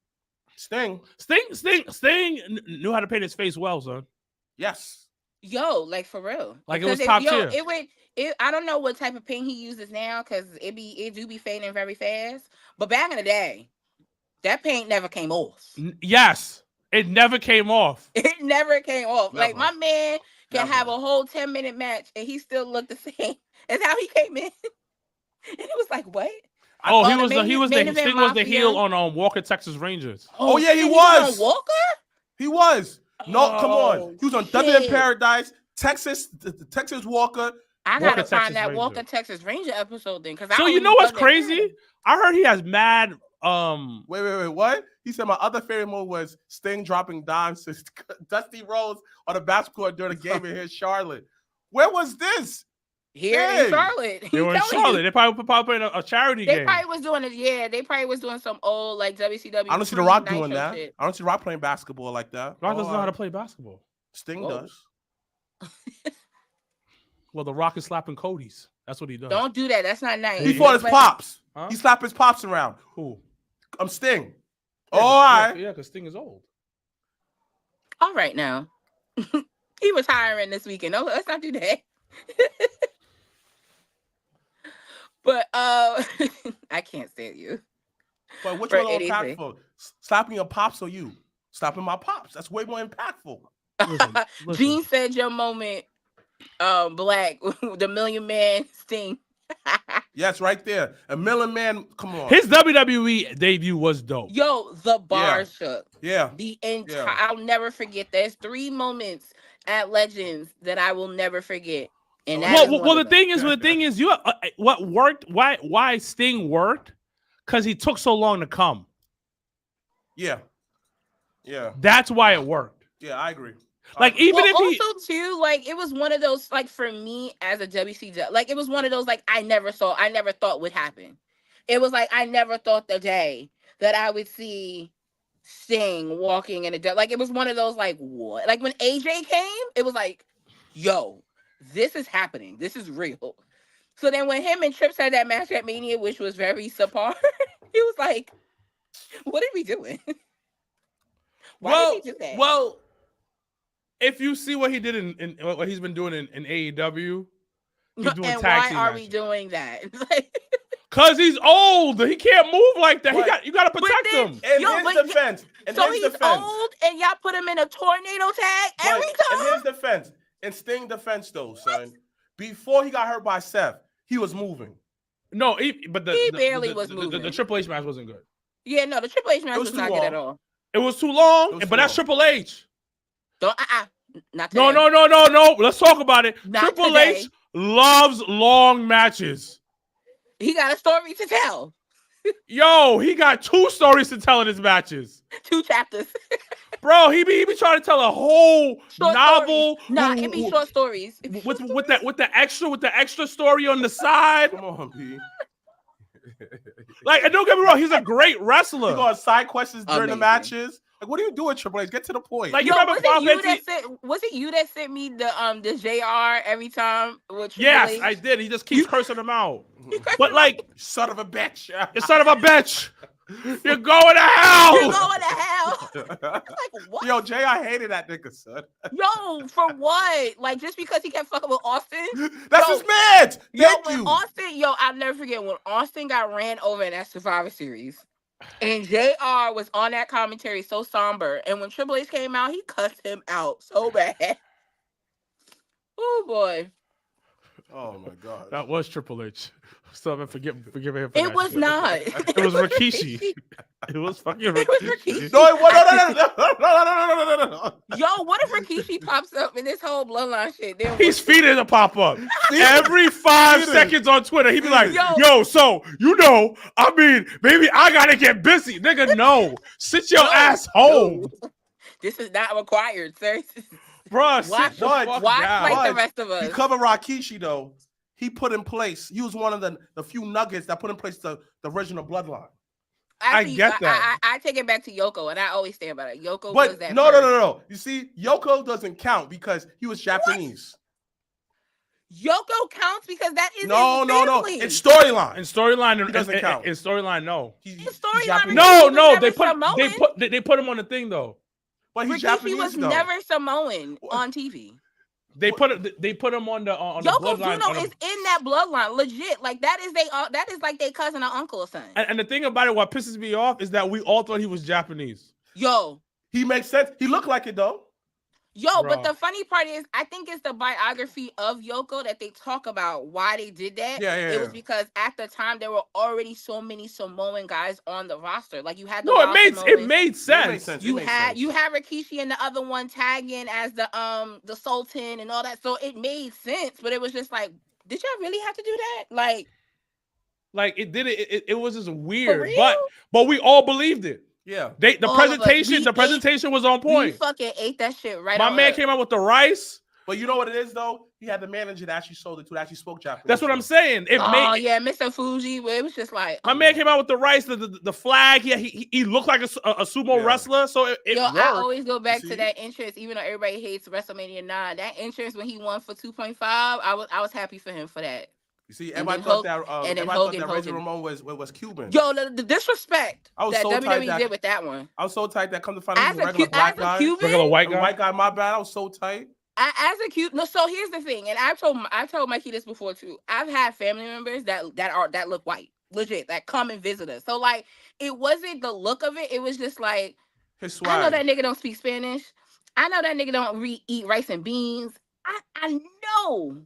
knew how to paint his face well, son. Yes. Yo, like for real. Like it was top tier. I don't know what type of paint he uses now because it do be fading very fast. But back in the day, that paint never came off. Yes. It never came off. It never came off. Never. Like, my man can have a whole 10-minute match and he still looked the same as how he came in. And it was like, what? Oh, Sting was the heel on Walker Texas Rangers. Oh yeah, he was. Walker? He was. No, come on. He was on Thunder in Paradise, Texas Walker. I gotta find that Walker Texas Ranger episode then. So you know what's crazy? I heard he has mad. Wait. What? He said my other favorite move was Sting dropping dimes to Dusty Rhodes on the basketball court during a game in here, Charlotte. Where was this? Here Hey. in Charlotte. They were in Charlotte. They probably playing a charity They game. probably was doing it. Yeah, they probably was doing some old like WCW. I don't see The Rock pre-Nitro doing that. shit. I don't see The Rock playing basketball like that. Rock doesn't know how to play basketball. Sting Whoa. does. Well, The Rock is slapping Cody's. That's what he does. Don't do that. That's not nice. He fought his pops. Huh? He slapped his pops around. Who? I'm Sting. Yeah, All right. Yeah, because Sting is old. All right now. He was hiring this weekend. No, let's not do that. But I can't stand you. But which For one more anything. impactful? Slapping your pops or you? Slapping my pops. That's way more impactful. Listen. Gene said your moment, Black, the Million Man Sting. Yes, right there. A Million Man. Come on. His WWE debut was dope. Yo, the bar shook. Yeah. The entire. Yeah. I'll never forget. There's 3 moments at Legends that I will never forget. And that is one Well, of the them. thing is, you what worked? Why Sting worked? Because he took so long to come. Yeah. Yeah. That's why it worked. Yeah, I agree. Like even Well, if he, also too, like it was one of those, like for me as a WCW, like it was one of those, like I never thought would happen. It was like I never thought the day that I would see Sting walking in a like it was one of those like what? Like when AJ came, it was like, yo, this is happening. This is real. So then when him and Trips had that match at Mania, which was very subpar, he was like, what are we doing? Why did he do that? well, if you see what he did in what he's been doing in AEW, he's doing and tag why team are we matches. doing that? Like, Cause he's old. He can't move like that. But- You gotta protect then- him. In Yo, his but- defense. In so his he's defense. old and y'all put him in a tornado tag But every in time? his defense. In Sting defense, though, son. Before he got hurt by Seth, he was moving. No, but He barely was the moving. Triple H match wasn't good. Yeah, no, the Triple H match was was too not good at long. all. It was too long, It was but too that's long. Triple H. Don't not No, today. no. Let's talk about it. Not Triple today. H loves long matches. He got a story to tell. Yo, he got 2 stories to tell in his matches. 2 chapters. Bro, he be trying to tell a whole Short novel. stories. Nah, it be short stories. It be with short the extra story on the side. Come on, P. Like, and don't get me wrong, he's a great You wresler. go on side questions during the Amazing. matches. Like, what are you doing, Triple H? Get to the point. Like, you Yo, remember was it you that sent me the JR every time? With Triple Yes, H? I did. He just keeps cursing him out. You cursed But him like, son of a bitch. you son of a bitch, you're going to hell. You're going to hell. Like what? Yo, Jay, I hated that nigga, son. Yo, for what? Like just because he kept fucking with Austin? That's Yo, his man. Yo, Thank when you. Austin, I'll never forget when Austin got ran over in that Survivor Series. And JR was on that commentary so somber. And when Triple H came out, he cussed him out so bad. Oh boy. Oh my god. That was Triple H. So forgive him for It that was shit. not. It was Rikishi. It was fucking It was Rikishi. Rikishi. No, no. Yo, what if Rikishi pops up in this whole bloodline shit? Then He's feeding to pop up every 5 Feeding. seconds on Twitter. He'd be like, Yo. "Yo, so I mean, maybe I gotta get busy, nigga. No, sit your No. ass home, This is not required, sir. bruh. Watch, Sit the what? fuck watch down. like the Watch. rest of He us. covered Rikishi though. He put in place. He was one of the few nuggets that put in place the original bloodline. Actually, get that. I take it back to Yoko, and I always stand by that. Yoko was But that. no. first. You see, Yoko doesn't count because he was Japanese. Yoko counts because that is No. his family. It's storyline. In storyline, He doesn't count. In storyline, no. He's His storyline Japanese. Rikishi No, was no. never They put him on the thing though. But he's Rikishi Japanese was though. never Samoan on TV. They put him on the the Yoko bloodline. Juno on the- is in that bloodline, legit. Like that is like their cousin or uncle or something. and the thing about it, what pisses me off is that we all thought he was Japanese. Yo, He makes sense. He looked like it though. but Bro. the funny part is, I think it's the biography of Yoko that they talk about why they did that. Yeah. It was because at the time there were already so many Samoan guys on the roster. Like you had the No, it Wild made Samoans. sense. You had Rikishi and the other one tagging as the Sultan and all that, so it made sense. But it was just like, did y'all really have to do that? Like it did it was just weird, real? but we all believed it. Yeah. The All of us. presentation We the presentation was on we point. fucking ate that shit right. My on man up. came out with the rice. But you know what it is though? He had the manager that actually sold it to, that actually spoke Japanese. That's what I'm saying. It made yeah, Mr. Fuji. Where it was just like my man came out with the rice, the flag. He looked like a sumo wrestler, so it worked. I always go back You to see? that entrance, even though everybody hates WrestleMania 9. That entrance when he won for 2.5, I was happy for him for that. You see, And everybody then thought Hulk- that and then everybody thought that Hogan. Razor Ramon was Cuban. Yo, the disrespect I was that so tight WWE that- did with that one. I was so tight that come to find out As he was a a, regular black guy. Cuban, Regular white A guy. white guy, my bad. I was so tight. as a Cuban. No, so here's the thing, and I told Mikey this before too. I've had family members that look white, legit, that come and visit us. So like, it wasn't the look of it. It was just like, His I know swag. that nigga don't speak Spanish. I know that nigga don't eat rice and beans. I know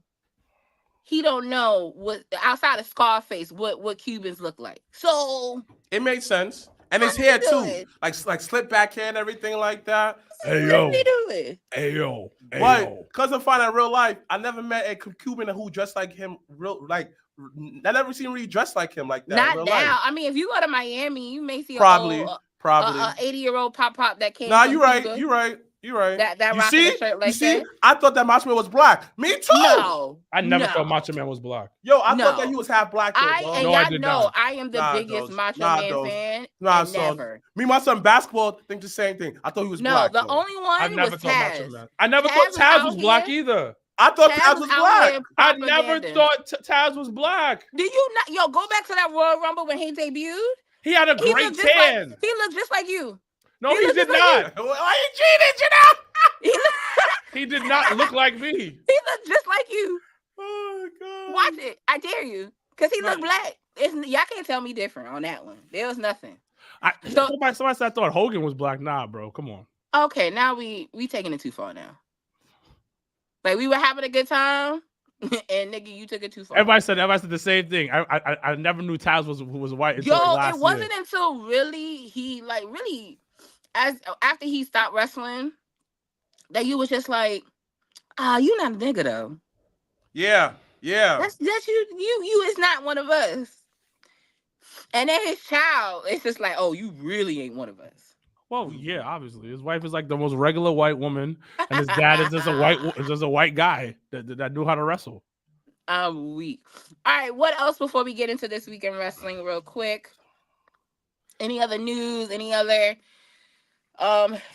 he don't know what outside of Scarface what Cubans look like. So It made sense. And his How hair you too. doing? Like slip back hair and everything like that. Hey what yo, is he doing? hey yo, hey But yo. because of finding out real life, I never met a Cuban who dressed like him. I never seen him really dressed like him like that. in Not real now. life. I mean, if you go to Miami, you may see Probably. a 80-year-old pop that came. Nah, from you're right. Cuba. You're right. You're right. That you rocking see? a shirt like you see? that. I thought that Macho Man was black. Me too. No, I never no. thought Macho Man was black. Yo, I No. thought that he was half black. Though, I dog. and No, I y'all did know not. I am the Nah, biggest those. Macho Nah, Man those. fan. Nah, and son. never. Me, my son, basketball think the same thing. I thought he was No, black. the though. only one I never was thought Macho Taz. Man. I never Taz thought was Taz out was black here. either. I thought Taz Taz was out black. here I never propaganda. thought Taz was black. Do you not? Yo, go back to that Royal Rumble when he debuted. He had a He great looked just tan. like he looked just like you. No, he he looked did just like not. Why you cheated, you know? He looked, He did not look like me. he looked just like you. Oh God. Watch it. I dare you. Because he looked Right. black. Y'all can't tell me different on that one. There was nothing. So- Somebody said I thought Hogan was black. Nah, bro, come on. Okay, now we taking it too far now. Like we were having a good time, and nigga, you took it too far. Everybody said the same thing. I never knew Taz was white until Yo, last it wasn't year. until he after he stopped wrestling that you was just like, you not a nigga though. Yeah. That's you is not one of us. And then his child, it's just like, oh, you really ain't one of us. Well, yeah, obviously, his wife is like the most regular white woman, and his dad is just a white guy that knew how to wrestle. I'm weak. All right, what else before we get into this week in wrestling real quick? Any other news? Any other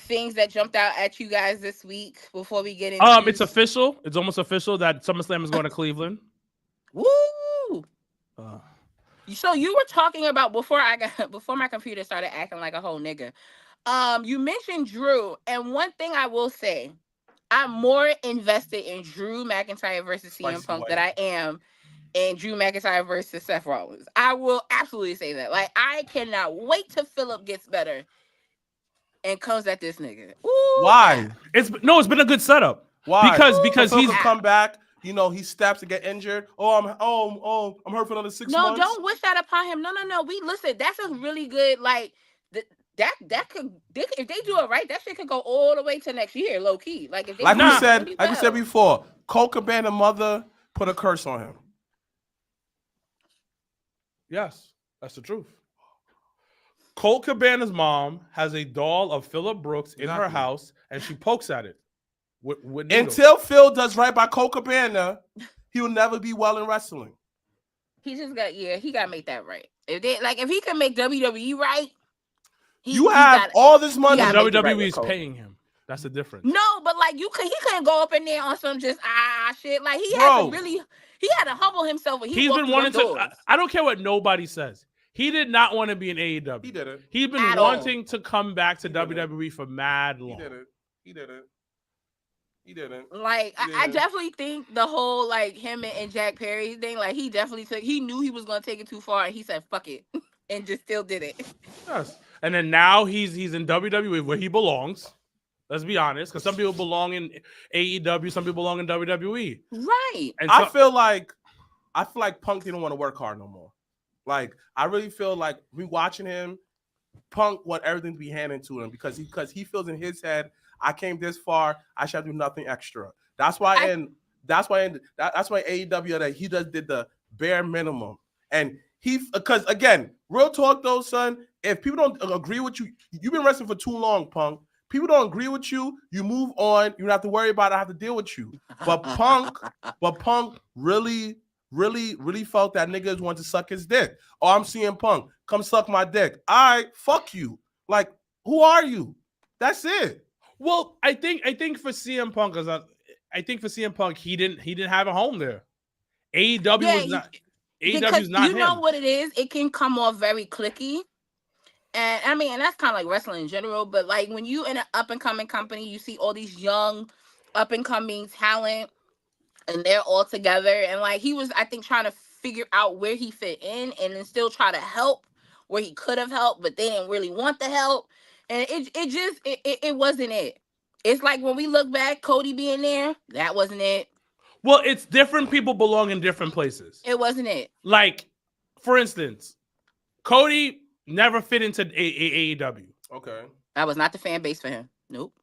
things that jumped out at you guys this week before we get into It's official. It's almost official that SummerSlam is going to Cleveland. Woo! Uh, So you were talking about before my computer started acting like a whole nigga. You mentioned Drew, and one thing I will say, I'm more invested in Drew McIntyre versus CM Spicy Punk white. than I am in Drew McIntyre versus Seth Rollins. I will absolutely say that. Like, I cannot wait till Phillip gets better and comes at this nigga. Ooh, Why? it's been a good setup. Why? Because So he's Phil could come back. You know, he steps to get injured. I'm hurt for another 6 No, months. don't wish that upon him. No. We listen. That's a really good that could if they do it right, that shit could go all the way to next year, low key. Like if they Like do we it said, really like we said well. before, Cole Cabana mother put a curse on him. yes, that's the truth. Colt Cabana's mom has a doll of Phillip Brooks in her Exactly. house, and she pokes at it with needles. Until Phil does right by Cole Cabana, he will never be well in wrestling. He just got he got to make that right. If he can make WWE right, You have all this money. gotta make it right WWE with is Cole. paying him. That's the difference. No, but like he couldn't go up in there on some just shit. Like he had Bro. to really humble himself when He's walked been through wanting them to. doors. I don't care what nobody says. He did not want to be in AEW. He did it. He's been At all. wanting to come back to He did it. WWE for mad He long. did it. He did it. He didn't. Like I Yeah. definitely think the whole like him and Jack Perry thing, like he knew he was gonna take it too far, and he said fuck it, and just still did it. Yes. And then now he's in WWE where he belongs. Let's be honest, because some people belong in AEW, some people belong in WWE. Right. And I so, feel like Punk didn't want to work hard no more. Like I really feel like me watching him, Punk want everything to be handed to him because he feels in his head, I came this far, I shall do nothing extra. That's why AEW that he just did the bare minimum. And because again, real talk though, son, if people don't agree with you, you've been wrestling for too long, Punk. People don't agree with you. You move on. You don't have to worry about it. I have to deal with you. But Punk really felt that niggas want to suck his dick. Oh, I'm seeing Punk. Come suck my dick. All right, fuck you. Like, who are you? That's it. Well, I think for CM Punk, he didn't have a home there. AEW was not. AEW's not you know him. what it is. It can come off very cliquey. And I mean, and that's kind of like wrestling in general, but like when you in an up and coming company, you see all these young up and coming talent and they're all together. And like he was, I think, trying to figure out where he fit in and then still try to help where he could have helped, but they didn't really want the help. And it wasn't it. It's like when we look back, Cody being there, that wasn't it. Well, it's different people belong in different places. It wasn't it. Like, for instance, Cody never fit into AEW. Okay. That was not the fan base for him. Nope.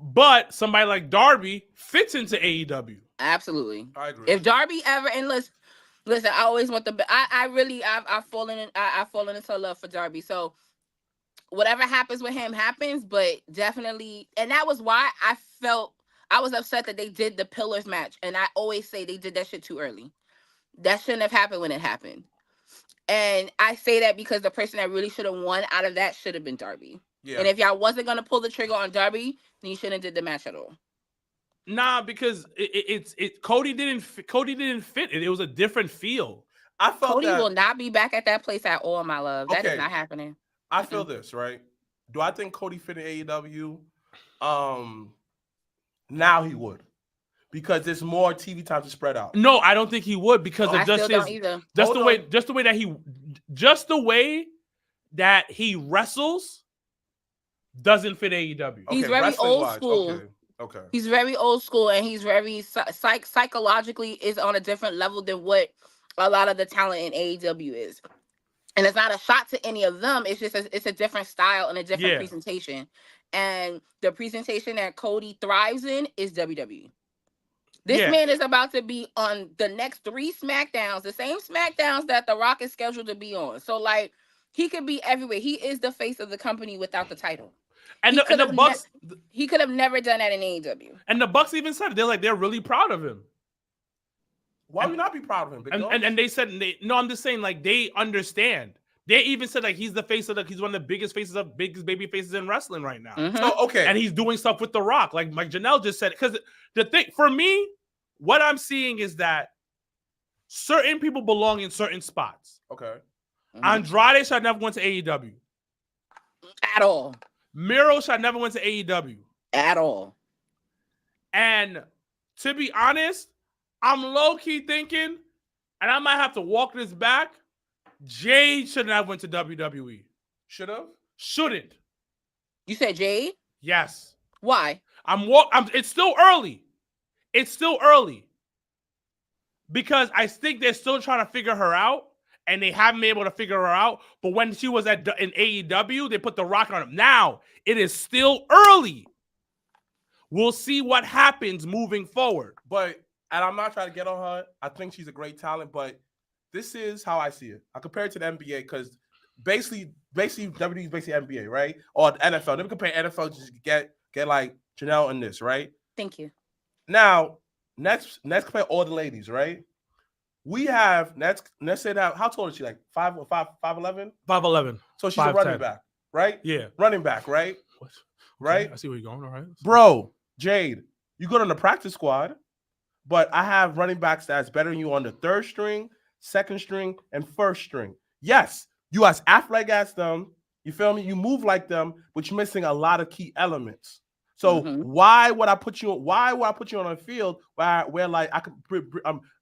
But somebody like Darby fits into AEW. Absolutely. I agree. If Darby ever, and listen, I always want I've fallen into love for Darby. So whatever happens with him happens, but definitely, and that was why I was upset that they did the Pillars match. And I always say they did that shit too early. That shouldn't have happened when it happened. And I say that because the person that really should have won out of that should have been Darby. Yeah. And if y'all wasn't going to pull the trigger on Darby, then you shouldn't have did the match at all. Nah, because Cody didn't fit it. It was a different feel. I felt Cody that, will not be back at that place at all, my love. That Okay. is not happening. I feel this, right? Do I think Cody fit in AEW? Now he would. Because there's more TV time to spread out. No, I don't think he would because I of just still his, don't either. just Hold the way that he wrestles doesn't fit AEW. He's very old wrestling-wise, school. Okay. He's very old school, and he's very psychologically is on a different level than what a lot of the talent in AEW is. And it's not a shot to any of them. It's just it's a different style and a different presentation. And the presentation that Cody thrives in is WWE. This man is about to be on the next 3 SmackDowns, the same SmackDowns that The Rock is scheduled to be on. So, like, he could be everywhere. He is the face of the company without the title. And the Bucks, he could have never done that in AEW. and the Bucks even said it. They're really proud of him. Why would we not be proud of him? Big dog? And they said I'm just saying, like, they understand. They even said like he's he's one of the biggest baby faces in wrestling right now. Mhm. So, okay. And he's doing stuff with The Rock, like Janelle just said. Because the thing for me, what I'm seeing is that certain people belong in certain spots. Okay. Mhm. Andrade should never went to AEW. At all. Miro should never went to AEW. At all. And to be honest, I'm low-key thinking, and I might have to walk this back, Jade shouldn't have went to WWE. Should have? Shouldn't. You said Jade? Yes. Why? It's still early. It's still early. Because I think they're still trying to figure her out, and they haven't been able to figure her out. But when she was in AEW, they put The Rock on him. Now, it is still early. We'll see what happens moving forward. But, and I'm not trying to get on her. I think she's a great talent, but this is how I see it. I compare it to the NBA because basically WWE is basically NBA, right? Or the NFL. Let me compare NFL to just get like Janelle in this, right? Thank you. Now, next compare all the ladies, right? We have let's say that how tall is she? Like 5'11"? 5'11". So she's a 5'10". running back, right? Yeah. Running back, right? What? Right? I see where you're going. All right. Bro, Jade, you good on the practice squad, but I have running backs that's better than you on the 3rd string, 2nd string, and 1st string. Yes, you as athletic as them, you feel me? You move like them, but you're missing a lot of key elements. So why would I put you on a field where like I could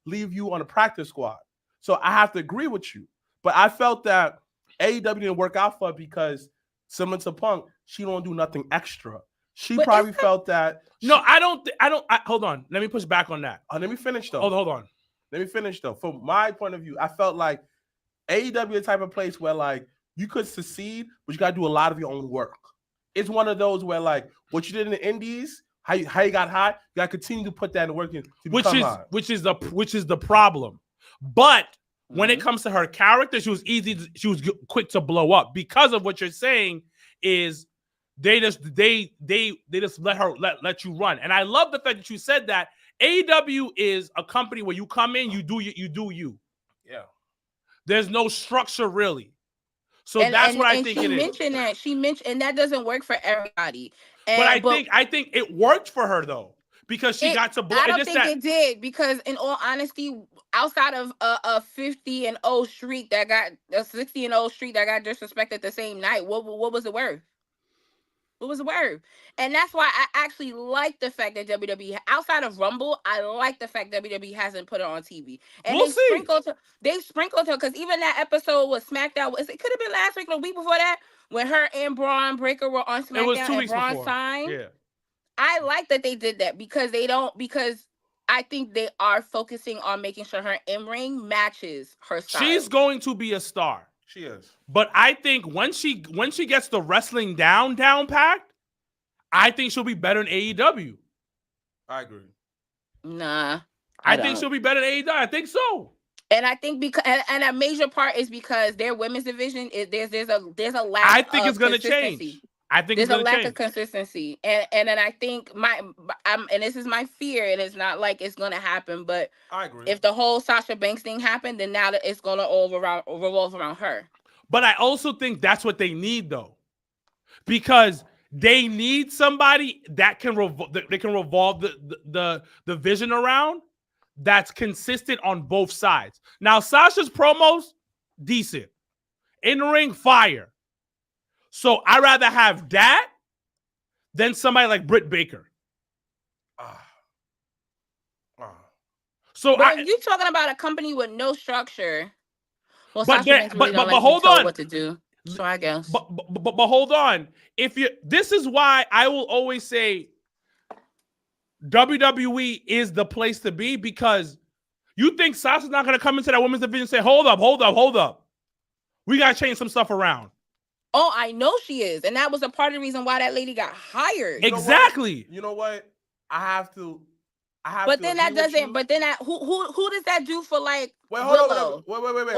leave you on a practice squad? So I have to agree with you. But I felt that AEW didn't work out for her because similar to Punk, she don't do nothing extra. She probably felt that. I don't. Hold on. Let me push back on that. Let me finish though. Hold on. Let me finish though. From my point of view, I felt like AEW is the type of place where like you could succeed, but you gotta do a lot of your own work. It's one of those where like what you did in the indies, how you got high, you gotta continue to put that in work in to become high. Which is the problem. But when it comes to her character, she was quick to blow up because of what you're saying is they just let you run. And I love the fact that you said that AEW is a company where you come in, you do you. Yeah. There's no structure really. So that's what I think it is. She mentioned, and that doesn't work for everybody. But I think it worked for her though, because she got to. I don't think it did, because in all honesty, outside of a 50-0 streak that got a 60-0 streak that got disrespected the same night, what was it worth? What was it worth? And that's why I actually like the fact that WWE, outside of Rumble, I like the fact that WWE hasn't put it on TV. And we'll they sprinkled her, because even that episode was SmackDown. It could have been last week or the week before that, when her and Braun Breaker were on SmackDown. It was 2 and weeks Braun before. signed. Yeah. I like that they did that, because I think they are focusing on making sure her in-ring matches her style. She's going to be a star. She is. But I think when she gets the wrestling down packed, I think she'll be better in AEW. I agree. Nah. I think she'll be better in AEW. I think so. And I think because and a major part is because their women's division is there's a lack. I think it's going to change. I think there's it's a lack of consistency, and then I think and this is my fear, and it's not like it's gonna happen, but I agree. If the whole Sasha Banks thing happened, then now that it's gonna revolve around her. But I also think that's what they need, though, because they need somebody that can revolve the vision around, that's consistent on both sides. Now Sasha's promos decent, in the ring fire. So I'd rather have that than somebody like Britt Baker. So if you're talking about a company with no structure, well, but hold on, what to do. So I guess. But hold on. This is why I will always say WWE is the place to be, because you think Sasha's not going to come into that women's division and say, hold up. We got to change some stuff around. Oh, I know she is, and that was a part of the reason why that lady got hired. Exactly. You know what? I have to. But then that doesn't. But then that who does that do for like Willow? Wait.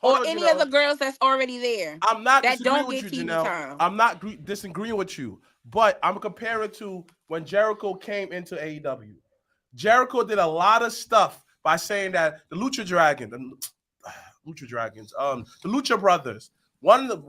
Or any of the girls that's already there. I'm not that don't get you, TV Janelle. time. I'm not disagreeing with you, but I'm comparing to when Jericho came into AEW. Jericho did a lot of stuff by saying that the Lucha Dragons, the Lucha Brothers. One of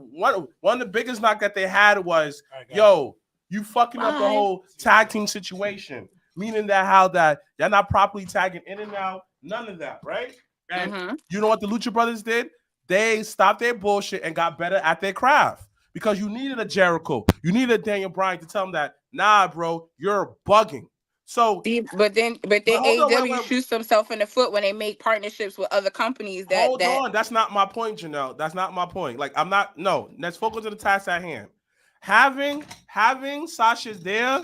the biggest knock that they had was, yo, you fucking up the whole tag team situation. Meaning that they're not properly tagging in and out, none of that, right? And you know what the Lucha Brothers did? They stopped their bullshit and got better at their craft. Because you needed a Jericho, you needed a Daniel Bryan to tell them that, nah, bro, you're bugging. So, but then AEW shoots themselves in the foot when they make partnerships with other companies. Hold on, that's not my point, Janelle. That's not my point. Like, I'm not. No, let's focus on the task at hand. Having Sasha there,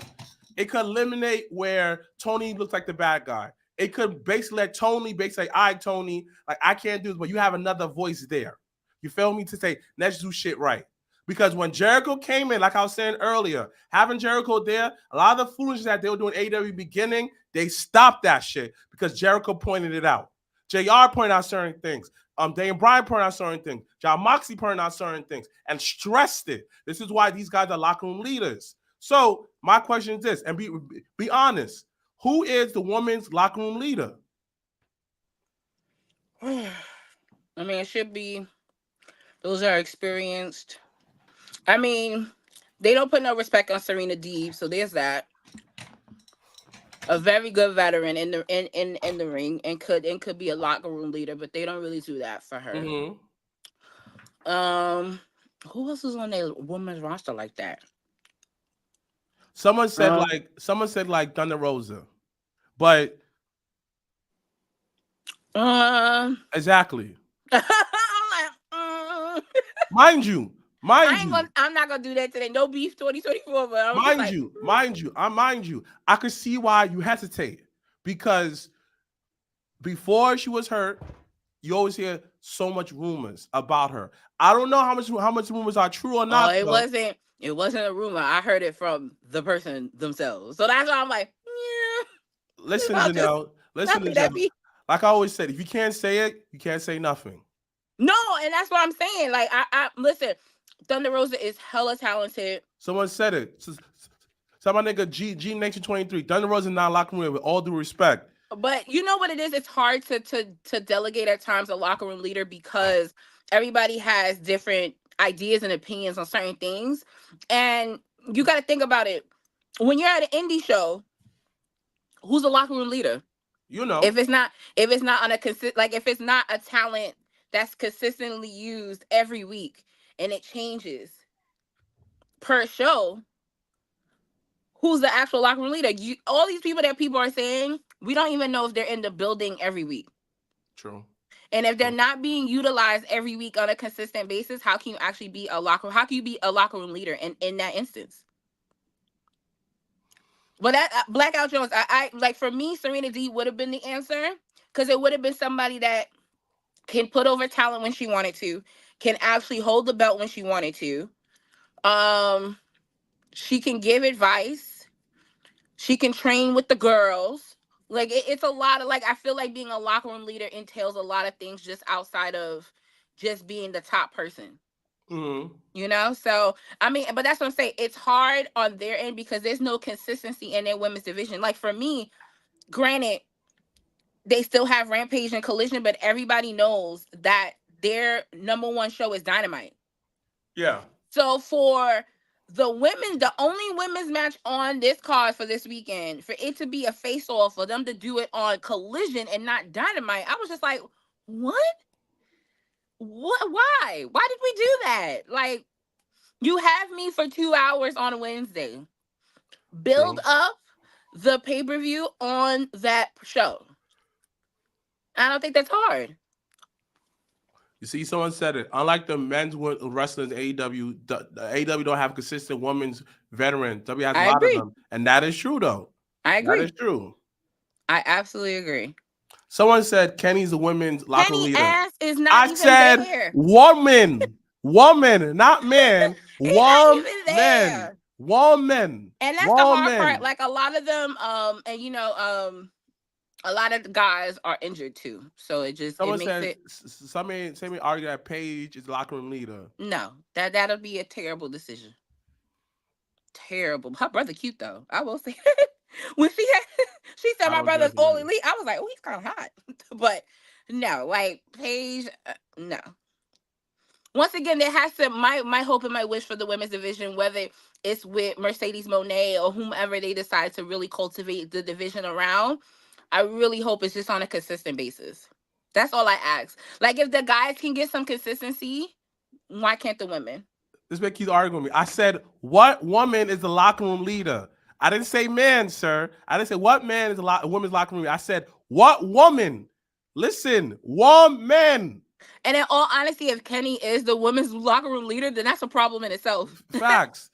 it could eliminate where Tony looks like the bad guy. It could basically let Tony all right, Tony, like I can't do this, but you have another voice there. You feel me? To say, let's do shit right. Because when Jericho came in, like I was saying earlier, having Jericho there, a lot of the foolishness that they were doing AEW beginning, they stopped that shit because Jericho pointed it out. JR pointed out certain things. Daniel Bryan pointed out certain things. John Moxley pointed out certain things and stressed it. This is why these guys are locker room leaders. So my question is this, and be honest, who is the women's locker room leader? I mean, it should be those are experienced. I mean, they don't put no respect on Serena Deeb, so there's that. A very good veteran in the ring and could be a locker room leader, but they don't really do that for her. Who else is on their women's roster like that? Someone said like Thunder Rosa, but exactly. Mind you. I'm not gonna do that today. No beef 2024, but mind you, I could see why you hesitate, because before she was hurt, you always hear so much rumors about her. I don't know how much rumors are true or not. It wasn't a rumor. I heard it from the person themselves. So that's why I'm like, yeah. Listen, Janelle. Like I always said, if you can't say it, you can't say nothing. No, and that's what I'm saying. Like, I listen. Thunder Rosa is hella talented. Someone said it. So my nigga G Nation 23. Thunder Rosa not locker room with all due respect. But you know what it is? It's hard to delegate at times a locker room leader because everybody has different ideas and opinions on certain things. And you got to think about it. When you're at an indie show, who's the locker room leader? You know. If it's not on a if it's not a talent that's consistently used every week and it changes per show, who's the actual locker room leader? All these people that people are saying, we don't even know if they're in the building every week. True. And if they're not being utilized every week on a consistent basis, how can you actually be a locker room leader in that instance? Well, that Blackout Jones, I like, for me, Serena D would have been the answer, because it would have been somebody that can put over talent when she wanted to, can actually hold the belt when she wanted to. She can give advice. She can train with the girls. Like, it's a lot of, like, I feel like being a locker room leader entails a lot of things just outside of just being the top person. Mm-hmm. You know, so I mean, but that's what I'm saying. It's hard on their end because there's no consistency in their women's division. Like, for me, granted, they still have Rampage and Collision, but everybody knows that their number one show is Dynamite. Yeah. So for the women, the only women's match on this card for this weekend, for it to be a face-off, for them to do it on Collision and not Dynamite, I was just like, what? Why? Why did we do that? Like, you have me for 2 hours on a Wednesday. Build up the pay-per-view on that show. I don't think that's hard. You see, someone said it. Unlike the men's wrestlers in AEW, the AEW don't have consistent women's veterans. W has a lot of them. And that is true, though. I agree. That is true. I absolutely agree. Someone said Kenny's a women's locker room leader. Ass is not even said there. woman, not man. Woman. And that's the hard part. Like, a lot of them, and you know, a lot of the guys are injured too. So it just somebody argue that Paige is locker room leader. No, that'll be a terrible decision. Terrible. Her brother cute though. I will say. When she said my brother's all elite, I was like, oh, he's kind of hot. But no, like, Paige, no. Once again, there has to, my hope and my wish for the women's division, whether it's with Mercedes Moné or whomever they decide to really cultivate the division around, I really hope it's just on a consistent basis. That's all I ask. Like, if the guys can get some consistency, why can't the women? This man keeps arguing with me. I said, what woman is the locker room leader? I didn't say man, sir. I didn't say what man is a woman's locker room. I said, what woman? Listen, woman. And in all honesty, if Kenny is the women's locker room leader, then that's a problem in itself. Facts.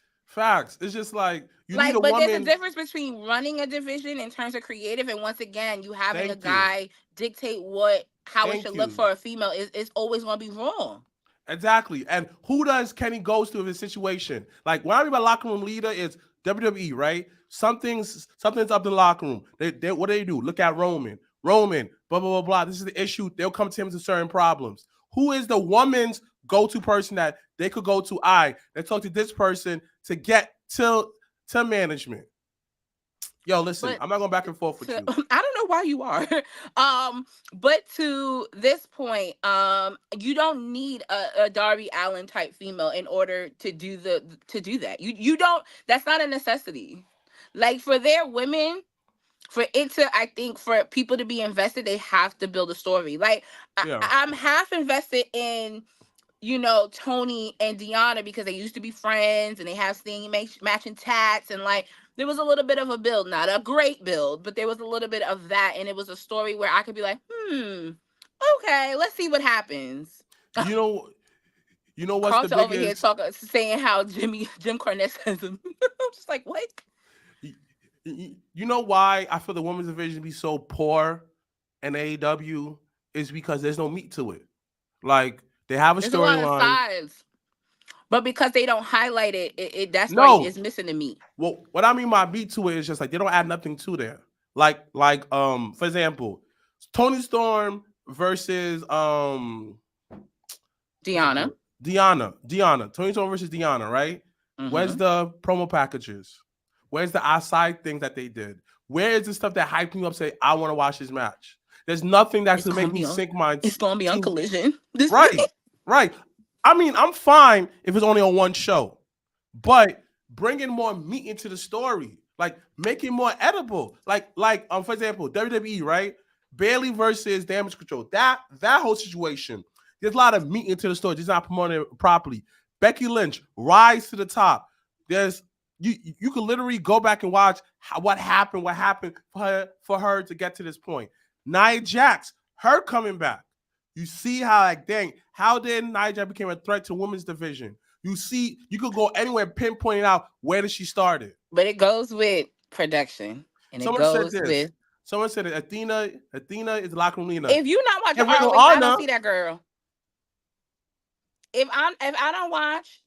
It's just like, you need a but woman. There's a difference between running a division in terms of creative, and once again, you having a guy dictate how it should look for a female is always going to be wrong. Exactly. And who does Kenny goes to in this situation? Like, when I mean by locker room leader is WWE, right? Something's up in the locker room. They what do they do? Look at Roman, blah, blah, blah, blah. This is the issue. They'll come to him with certain problems. Who is the woman's go-to person that they could go to? They talk to this person to get to management. Yo, listen, I'm not going back and forth with you. I don't know why you are. But to this point, you don't need a Darby Allin type female in order to do that. You don't. That's not a necessity. Like, for their women, for it to, I think, for people to be invested, they have to build a story. Like, I'm half invested in, you know, Tony and Deonna because they used to be friends and they have singing matching tats, and like, there was a little bit of a build, not a great build, but there was a little bit of that, and it was a story where I could be like, okay, let's see what happens. You know what's Carlton the biggest? over here saying how Jim Cornette says him. I'm just like, what? You know why I feel the women's division be so poor in AEW is because there's no meat to it. Like, they have a storyline, but because they don't highlight it, that's why it's missing the meat. Well, what I mean by meat to it is just like they don't add nothing to there. Like for example, Toni Storm versus Deonna. Deanna, Tony Storm versus Deanna, right? Where's the promo packages? Where's the outside things that they did? Where is the stuff that hyped me up? Say, I want to watch this match. There's nothing that's gonna make me sink my. It's gonna be on Collision. Right. I mean, I'm fine if it's only on one show, but bringing more meat into the story, like make it more edible. Like, for example, WWE, right? Bayley versus Damage Control. That whole situation. There's a lot of meat into the story. Just not promoting it properly. Becky Lynch, rise to the top. There's you can literally go back and watch what happened for her to get to this point. Nia Jax, her coming back. You see how, like, dang, how did Nia Jax became a threat to women's division? You see, you could go anywhere pinpointing out where did she started. But it goes with production. And Someone said it. Athena is La Colina. If you not watching ROH, I don't see that girl. If I don't watch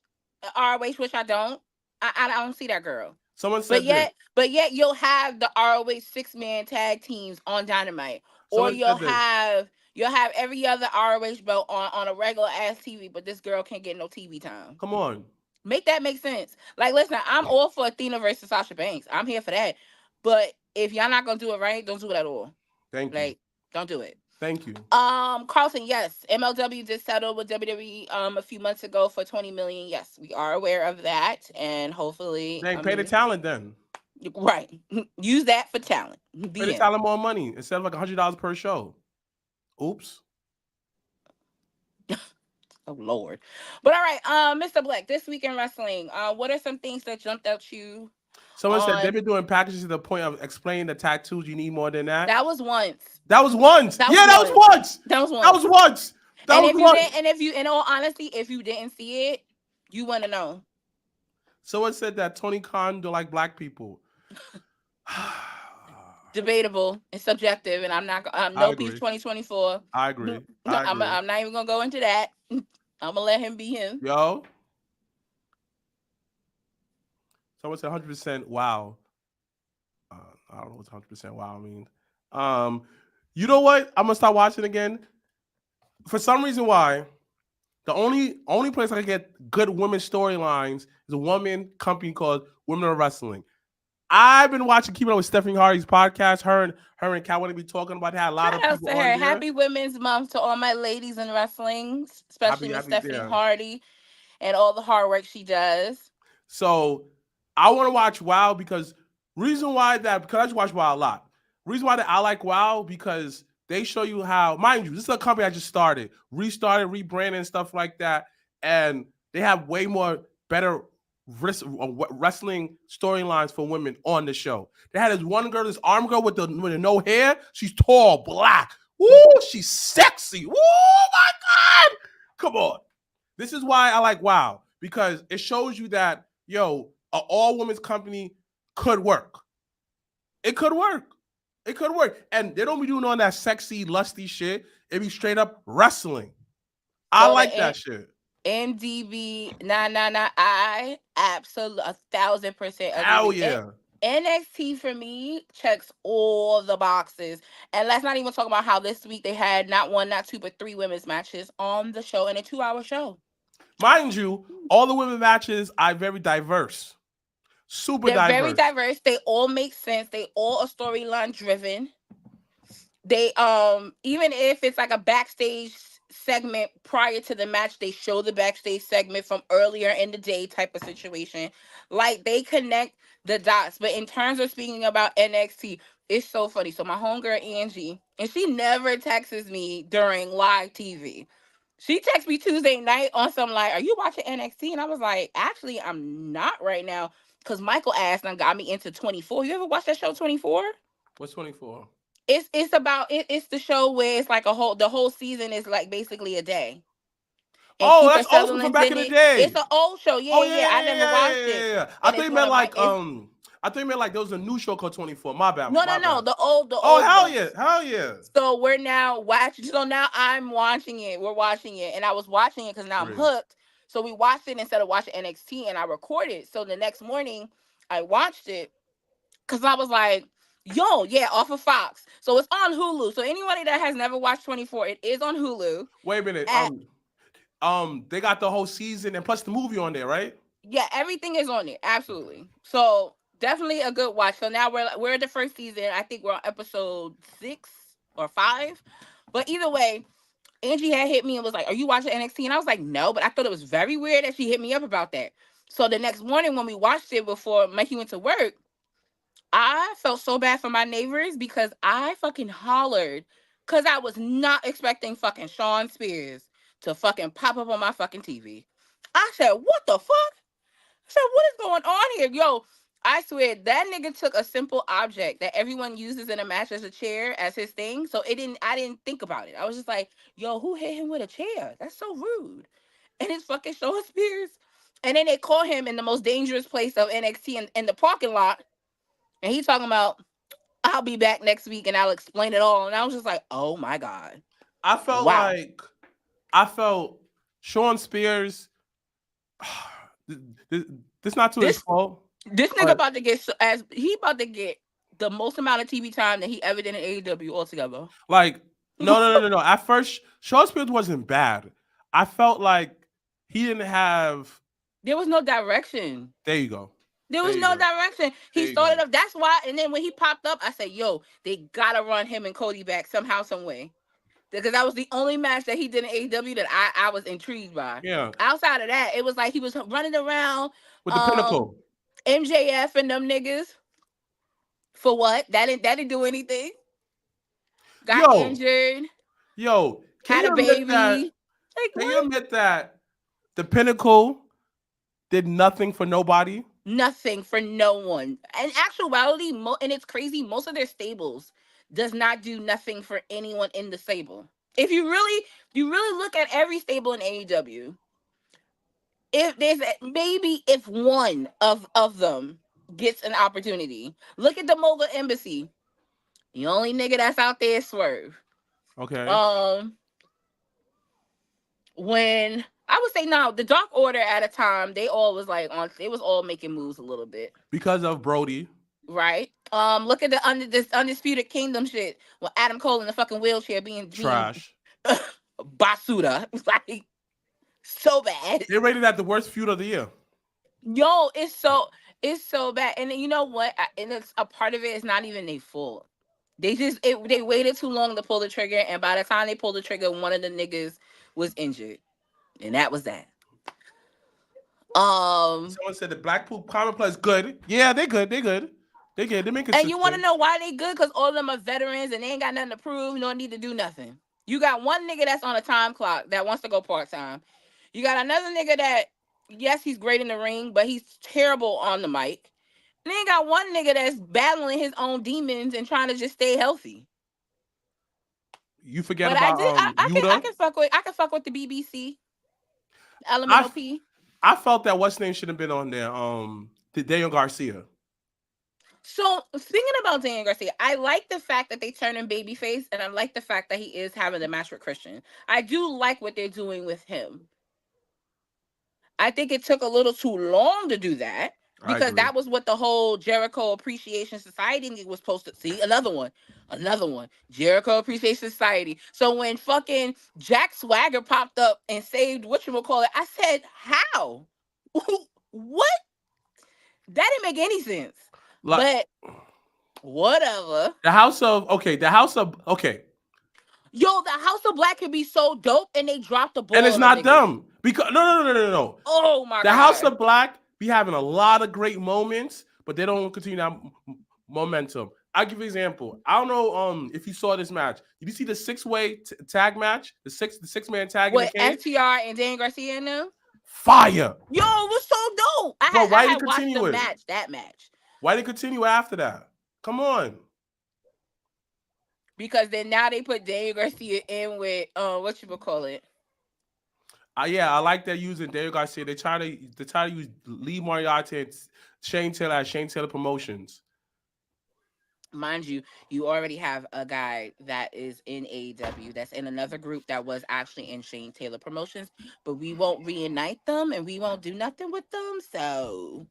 ROH, which I don't see that girl. Someone said but yet you'll have the ROH 6-man tag teams on Dynamite. Or you'll have every other ROH belt on a regular ass TV, but this girl can't get no TV time. Come on. Make that make sense. Like, listen, I'm all for Athena versus Sasha Banks. I'm here for that. But if y'all not gonna do it right, don't do it at all. Thank you. Like, don't do it. Thank you. Carlton, yes. MLW just settled with WWE a few months ago for $20 million. Yes, we are aware of that. And hopefully pay the talent then. Right. Use that for talent. Pay the talent more money instead of like $100 per show. Oops. Oh Lord. But all right, Mr. Black, this week in wrestling, what are some things that jumped out you? Someone said they've been doing packages to the point of explaining the tattoos. You need more than that. That was once. That was once. And if you, in all honesty, if you didn't see it, you want to know. Someone said that Tony Khan don't like black people. Debatable and subjective, and I'm not. No peace 2024. I agree. I'm not even gonna go into that. I'm gonna let him be him. Yo. Someone said 100% wow. I don't know what 100% wow means. You know what? I'm gonna start watching again. For some reason, why? The only place I can get good women storylines is a woman company called Women of Wrestling. I've been watching Keeping Up with Stephanie Hardy's podcast. Her and Kat want to be talking about that. A lot of people on here. Happy Women's Month to all my ladies in wrestling, especially Miss Stephanie Hardy and all the hard work she does. So I want to watch WoW because I just watch WoW a lot. Reason why that I like WoW because they show you how, mind you, this is a company I just started, restarted, rebranding and stuff like that, and they have way more better wrestling storylines for women on the show. They had this one girl, this arm girl with the no hair. She's tall, black. Woo, she's sexy. Woo, my God. Come on. This is why I like WoW, because it shows you that, an all-women's company could work. It could work. It could work. And they don't be doing all that sexy, lusty shit. It be straight up wrestling. I like that shit. MDB, I absolutely 1,000%. Hell yeah. NXT for me checks all the boxes. And let's not even talk about how this week they had not one, not two, but 3 women's matches on the show in a 2-hour show. Mind you, all the women matches are very diverse. They're very diverse. They all make sense. They all are storyline driven. They even if it's like a backstage segment prior to the match, they show the backstage segment from earlier in the day type of situation. Like, they connect the dots. But in terms of speaking about NXT, it's so funny. So my homegirl Angie, and she never texts me during live TV. She texted me Tuesday night on some like, "Are you watching NXT?" And I was like, "Actually, I'm not right now." Because Michael asked and got me into 24. You ever watch that show 24? What's 24? It's about it's the show where it's like the whole season is like basically a day. And that's awesome from back in the day. It's an old show. Yeah. I never watched it. Yeah. I think you meant like there was a new show called 24. My bad. No. The old. Oh, hell yeah. So we're now watching. So now I'm watching it. We're watching it, and I was watching it because now I'm hooked. So we watched it instead of watching NXT, and I recorded. So the next morning, I watched it because I was like, off of Fox. So it's on Hulu. So anybody that has never watched 24, it is on Hulu. Wait a minute. They got the whole season and plus the movie on there, right? Yeah, everything is on it. Absolutely. So definitely a good watch. So now we're at the first season. I think we're on episode 6 or 5. But either way, Angie had hit me and was like, "Are you watching NXT?" And I was like, "No," but I thought it was very weird that she hit me up about that. So the next morning when we watched it before Mikey went to work, I felt so bad for my neighbors because I fucking hollered because I was not expecting fucking Sean Spears to fucking pop up on my fucking TV. I said, "What the fuck?" I said, "What is going on here?" Yo, I swear that nigga took a simple object that everyone uses in a match as a chair as his thing. So I didn't think about it. I was just like, yo, who hit him with a chair? That's so rude. And it's fucking Sean Spears. And then they call him in the most dangerous place of NXT in the parking lot. And he's talking about, "I'll be back next week and I'll explain it all." And I was just like, oh my God. I felt Wow. Sean Spears. This not to his This fault. this nigga But- about to get the most amount of TV time that he ever did in AEW altogether. Like, no. At first, Sean Spears wasn't bad. I felt like he didn't have. There was no direction. There you go. There was There you no go. direction. He There you started go. up. That's why. And then when he popped up, I said, "Yo, they gotta run him and Cody back somehow, some way," because that was the only match that he did in AEW that I was intrigued by. Yeah, Outside of that, it was like he was running around with the Pinnacle. MJF and them niggas. For what? That didn't do anything. Got Yo, injured. Yo, Had a you admit baby. that- Like Can what? you admit that the Pinnacle did nothing for nobody? Nothing for no one. In actuality, and it's crazy, most of their stables does not do nothing for anyone in the stable. If you really look at every stable in AEW, if one of them gets an opportunity, look at the Mogul Embassy. The only nigga that's out there is Swerve. Okay. When I would say no, the Dark Order at a time, they all was like they was all making moves a little bit. Because of Brody. Right. Look at this Undisputed Kingdom shit with Adam Cole in the fucking wheelchair being Trash. Basuda. Like so bad. They rated that the worst feud of the year. Yo, it's so bad. And you know what? And it's a part of it is not even their fault. They waited too long to pull the trigger, and by the time they pulled the trigger, one of the niggas was injured. And that was that. Someone said the Blackpool Combat Plus good. Yeah, they good. They make it. And you want to know why they good? Because all of them are veterans and they ain't got nothing to prove, nor need to do nothing. You got one nigga that's on a time clock that wants to go part-time. You got another nigga that, yes, he's great in the ring, but he's terrible on the mic. And then you got one nigga that's battling his own demons and trying to just stay healthy. You forget But about I Yuta. can fuck with the BBC. Elemental P. I felt that what's name should have been on there. The Daniel Garcia. So thinking about Daniel Garcia, I like the fact that they turned him babyface, and I like the fact that he is having the match with Christian. I do like what they're doing with him. I think it took a little too long to do that because that was what the whole Jericho Appreciation Society was supposed to see. Another one, Jericho Appreciation Society. So when fucking Jack Swagger popped up and saved whatchamacallit, I said, how? What? That didn't make any sense. But whatever. The House of okay. Yo, the House of Black can be so dope, and they dropped the ball. And it's not them because no. Oh my god. The House of Black be having a lot of great moments, but they don't continue that momentum. I'll give you an example. I don't know if you saw this match. Did you see the six-way tag match? The six-man tag with in the cage? FTR and Dan Garcia in them? Fire. Yo, it was so dope. I Bro, why had they watched continue the it? match, that match. Why they continue after that? Come on. Because then now they put Daniel Garcia in with whatchamacallit. Yeah, I like that using Daniel Garcia. They try to use Lee Moriarty and Shane Taylor at Shane Taylor Promotions. Mind you, you already have a guy that is in AEW that's in another group that was actually in Shane Taylor Promotions, but we won't reunite them and we won't do nothing with them. So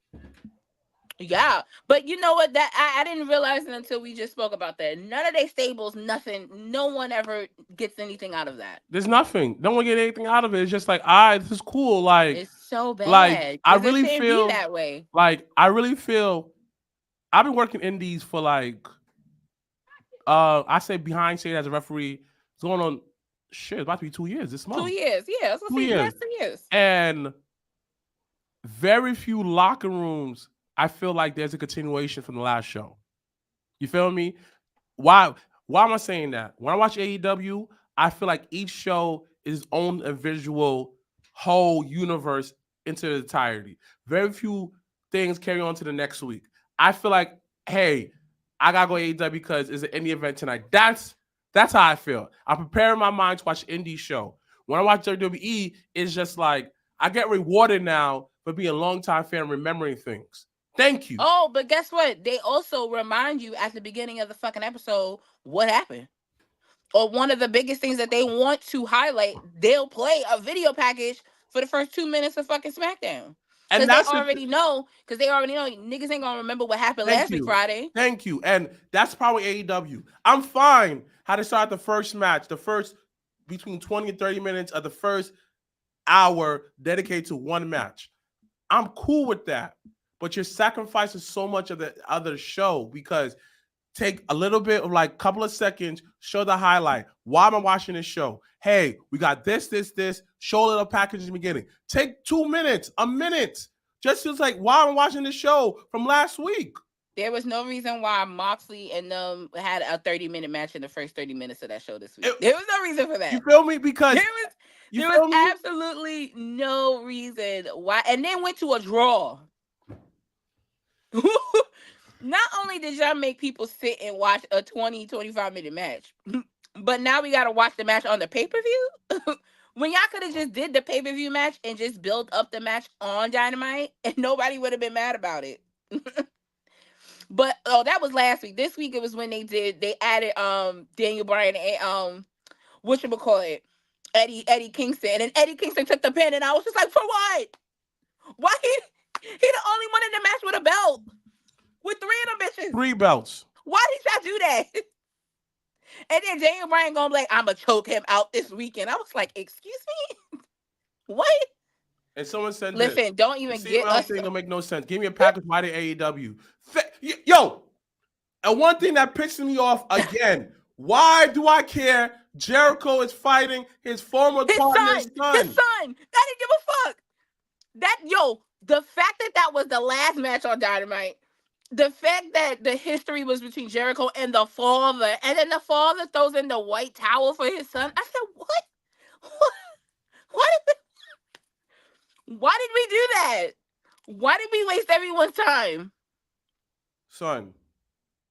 Yeah, but you know what? That I didn't realize it until we just spoke about that. None of their stables, nothing. No one ever gets anything out of that. There's nothing. No one get anything out of it. It's just like, this is cool. It's so Like bad I because it really shouldn't feel be that way. like I've been working indies for like I say behind shade as a referee. It's going on it's about to be 2 years this month. 2 years, yeah. I was gonna 2 say years. last 2 years. And very few locker rooms, I feel like there's a continuation from the last show. You feel me? Why am I saying that? When I watch AEW, I feel like each show is its own individual whole universe into the entirety. Very few things carry on to the next week. I feel like, hey, I gotta go AEW because it's an indie event tonight. That's how I feel. I'm preparing my mind to watch an indie show. When I watch WWE, it's just like I get rewarded now for being a longtime fan, remembering things. Thank you. Oh, but guess what? They also remind you at the beginning of the fucking episode what happened. Or one of the biggest things that they want to highlight, they'll play a video package for the first 2 minutes of fucking SmackDown. And Because that's they already know niggas ain't gonna remember what happened last week Friday. Thank you. And that's probably AEW. I'm fine how to start the first match, the first between 20 and 30 minutes of the first hour dedicated to one match. I'm cool with that. But you're sacrificing so much of the other show because take a little bit of like a couple of seconds, show the highlight. Why am I watching this show? Hey, we got this. Show a little package in the beginning. Take 2 minutes, a minute. Just feels like, why am I watching this show from last week? There was no reason why Moxley and them had a 30-minute match in the first 30 minutes of that show this week. There was no reason for that. You feel me? Because there was absolutely no reason why. And then went to a draw. Not only did y'all make people sit and watch a 20-25 minute match, but now we got to watch the match on the pay-per-view. When y'all could have just did the pay-per-view match and just built up the match on Dynamite and nobody would have been mad about it. But that was last week. This week it was when they added Daniel Bryan and whatchamacallit, Eddie Kingston. And then Eddie Kingston took the pin and I was just like, for what? Why he the only one in the match with a belt? With 3 of them bitches. 3 belts. Why did y'all do that? And then Daniel Bryan gonna be like, I'ma choke him out this weekend. I was like, excuse me? What? And someone said, listen, don't even get us. Thing don't make no sense. Give me a package. Why the AEW? Yo, and one thing that pisses me off again. Why do I care? Jericho is fighting his former partner's son. His son. I didn't give a fuck. The fact that was the last match on Dynamite. The fact that the history was between Jericho and the father, and then the father throws in the white towel for his son. I said, what? Why did we do that? Why did we waste everyone's time? Son.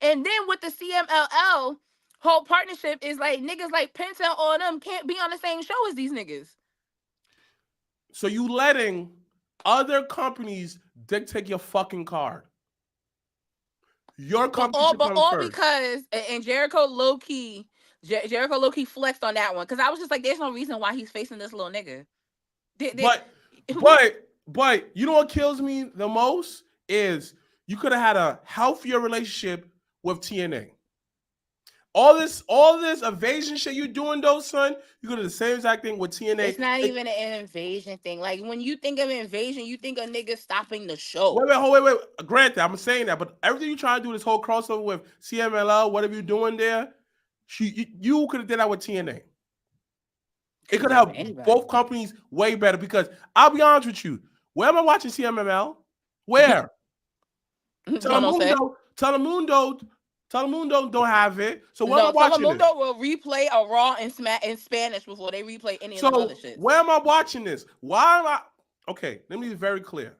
And then with the CMLL whole partnership is like niggas like Penta and all them can't be on the same show as these niggas. So you letting other companies dictate your fucking card. Your company but all first. Because and Jericho low key flexed on that one because I was just like, there's no reason why he's facing this little nigga. But you know what kills me the most is you could have had a healthier relationship with TNA. All this evasion shit you doing though, son, you could have the same exact thing with TNA. It's not even an invasion thing. Like when you think of invasion, you think of niggas stopping the show. Wait. Granted, I'm saying that, but everything you trying to do this whole crossover with CMLL, whatever you doing there, you could have did that with TNA. It could help both companies way better because I'll be honest with you. Where am I watching CMLL? Where? Telemundo don't have it. So where am I watching this? Telemundo will replay a Raw in Spanish before they replay any of the other shit. Where am I watching this? Why am I? Okay, let me be very clear.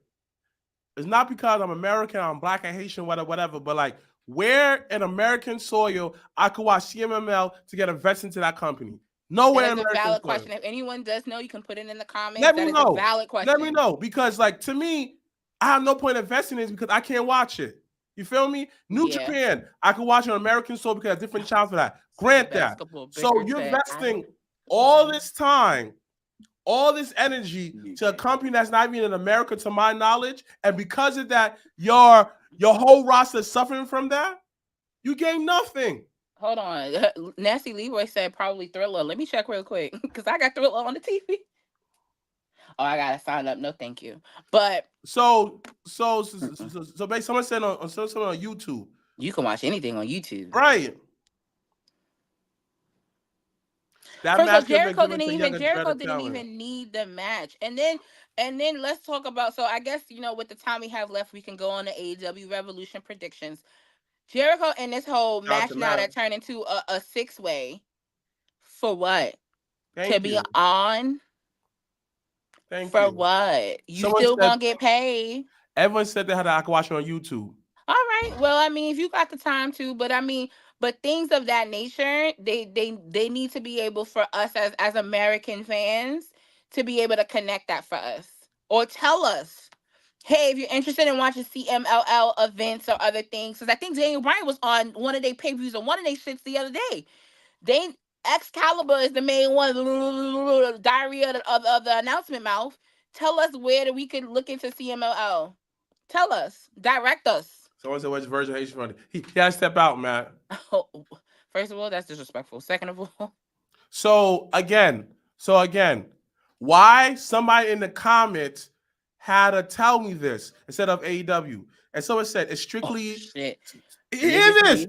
It's not because I'm American, I'm Black, and Haitian, whatever. But like, where in American soil I could watch CMLL to get invested into that company? Nowhere in American soil. That's a valid question. If anyone does know, you can put it in the comments. Let me know. A valid question. Let me know because, like, to me, I have no point investing in this because I can't watch it. You feel me? New Japan, I could watch on American soil because I have different channels for that. Grant that. So you're investing all this time, all this energy to a company that's not even in America, to my knowledge, and because of that, you're Your whole roster is suffering from that. You gain nothing. Hold on. Nasty Leroy said probably Thriller. Let me check real quick because I got Thriller on the TV. Oh, I gotta sign up. No, thank you. But So basically, someone said on YouTube, you can watch anything on YouTube. right? That First of all, match could've been Jericho given didn't to even younger, Jericho better didn't talent. even need the match. And then let's talk about. So I guess with the time we have left, we can go on the AEW Revolution predictions. Jericho and this whole Shout out match to now Matt. that turned into a 6-way. For what? Thank To be you. on? Thank For you. what? You Someone still said gonna get paid. everyone said they had I could watch it on YouTube. All right. Well, I mean, if you got the time to, but things of that nature, they need to be able for us as American fans to be able to connect that for us. Or tell us, hey, if you're interested in watching CMLL events or other things, because I think Daniel Bryan was on one of their pay-per-views or one of their shits the other day. Excalibur is the main one, diarrhea of the announcement mouth. Tell us where we could look into CMLL. Tell us. Direct us. Someone said which version Haitian funny. He had to step out, Matt. First of all, that's disrespectful. Second of all, So again, why somebody in the comments had to tell me this instead of AEW? And someone said it's strictly shit. it is.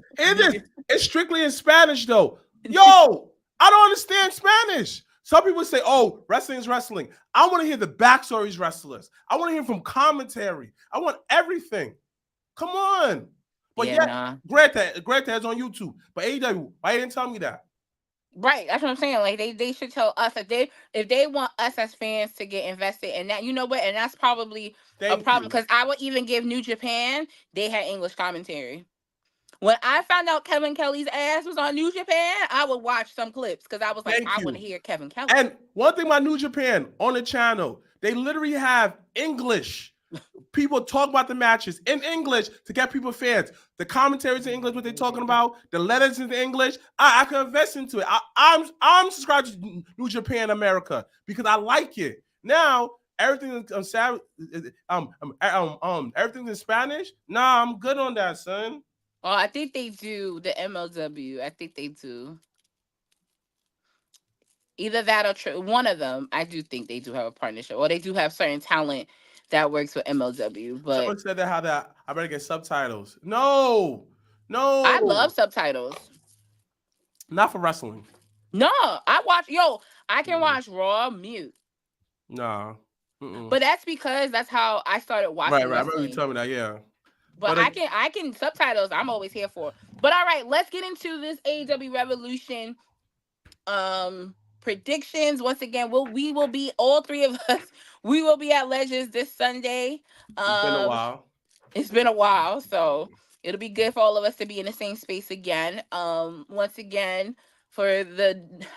It's strictly in Spanish though. Yo, I don't understand Spanish. Some people say, "Oh, wrestling is wrestling." I want to hear the backstories wrestlers. I want to hear from commentary. I want everything. Come on. But nah. Grant that's on YouTube. But AEW, why you didn't tell me that? Right, that's what I'm saying. Like they should tell us if they want us as fans to get invested in that. You know what? And that's probably a problem because I would even give New Japan. They had English commentary. When I found out Kevin Kelly's ass was on New Japan, I would watch some clips because I was like, I want to hear Kevin Kelly. And one thing about New Japan on the channel, they literally have English. People talk about the matches in English to get people fans. The commentaries in English, what they're talking about, the letters in English. I can invest into it. I'm subscribed to New Japan America because I like it. Now everything everything's in Spanish. Nah, I'm good on that, son. Oh, I think they do the MLW. I think they do. Either that or one of them. I do think they do have a partnership, or they do have certain talent that works with MLW. But someone said that I better get subtitles. No, I love subtitles. Not for wrestling. No, I can watch Raw mute. Nah. But that's because that's how I started watching. Right. I remember you telling me that, yeah. But I can subtitles. I'm always here for. But all right, let's get into this AEW Revolution predictions. Once again, we will be all three of us. We will be at Legends this Sunday. It's been a while. It's been a while, so it'll be good for all of us to be in the same space again. Once again for I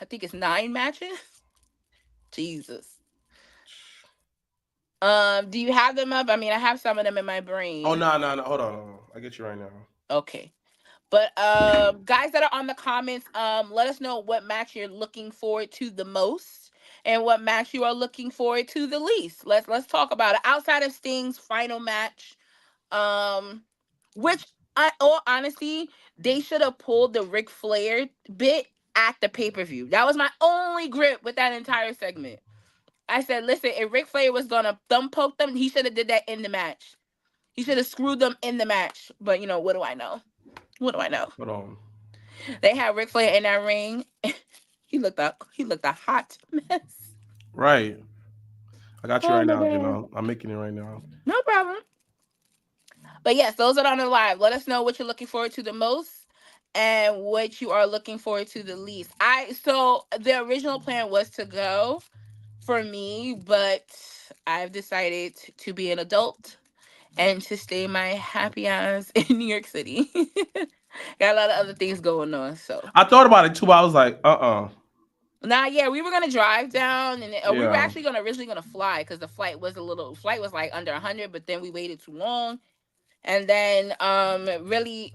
think it's 9 matches. Jesus. Do you have them up? I mean, I have some of them in my brain. Oh no. Hold on. I get you right now. Okay. But guys that are on the comments, let us know what match you're looking forward to the most and what match you are looking forward to the least. Let's talk about it. Outside of Sting's final match, which all honesty, they should have pulled the Ric Flair bit at the pay-per-view. That was my only grip with that entire segment. I said, listen, if Ric Flair was gonna thumb poke them, he should have did that in the match. He should have screwed them in the match. But what do I know? What do I know? Hold on. They had Ric Flair in that ring. He looked a hot mess. Right. I got you right now, I'm making it right now. No problem. But yes, those that are on the live, let us know what you're looking forward to the most and what you are looking forward to the least. So the original plan was to go for me, but I've decided to be an adult and to stay my happy ass in New York City. Got a lot of other things going on. So I thought about it too, but I was like, yeah, we were gonna drive down, and we were actually originally gonna fly because the flight was like under 100, but then we waited too long. And then really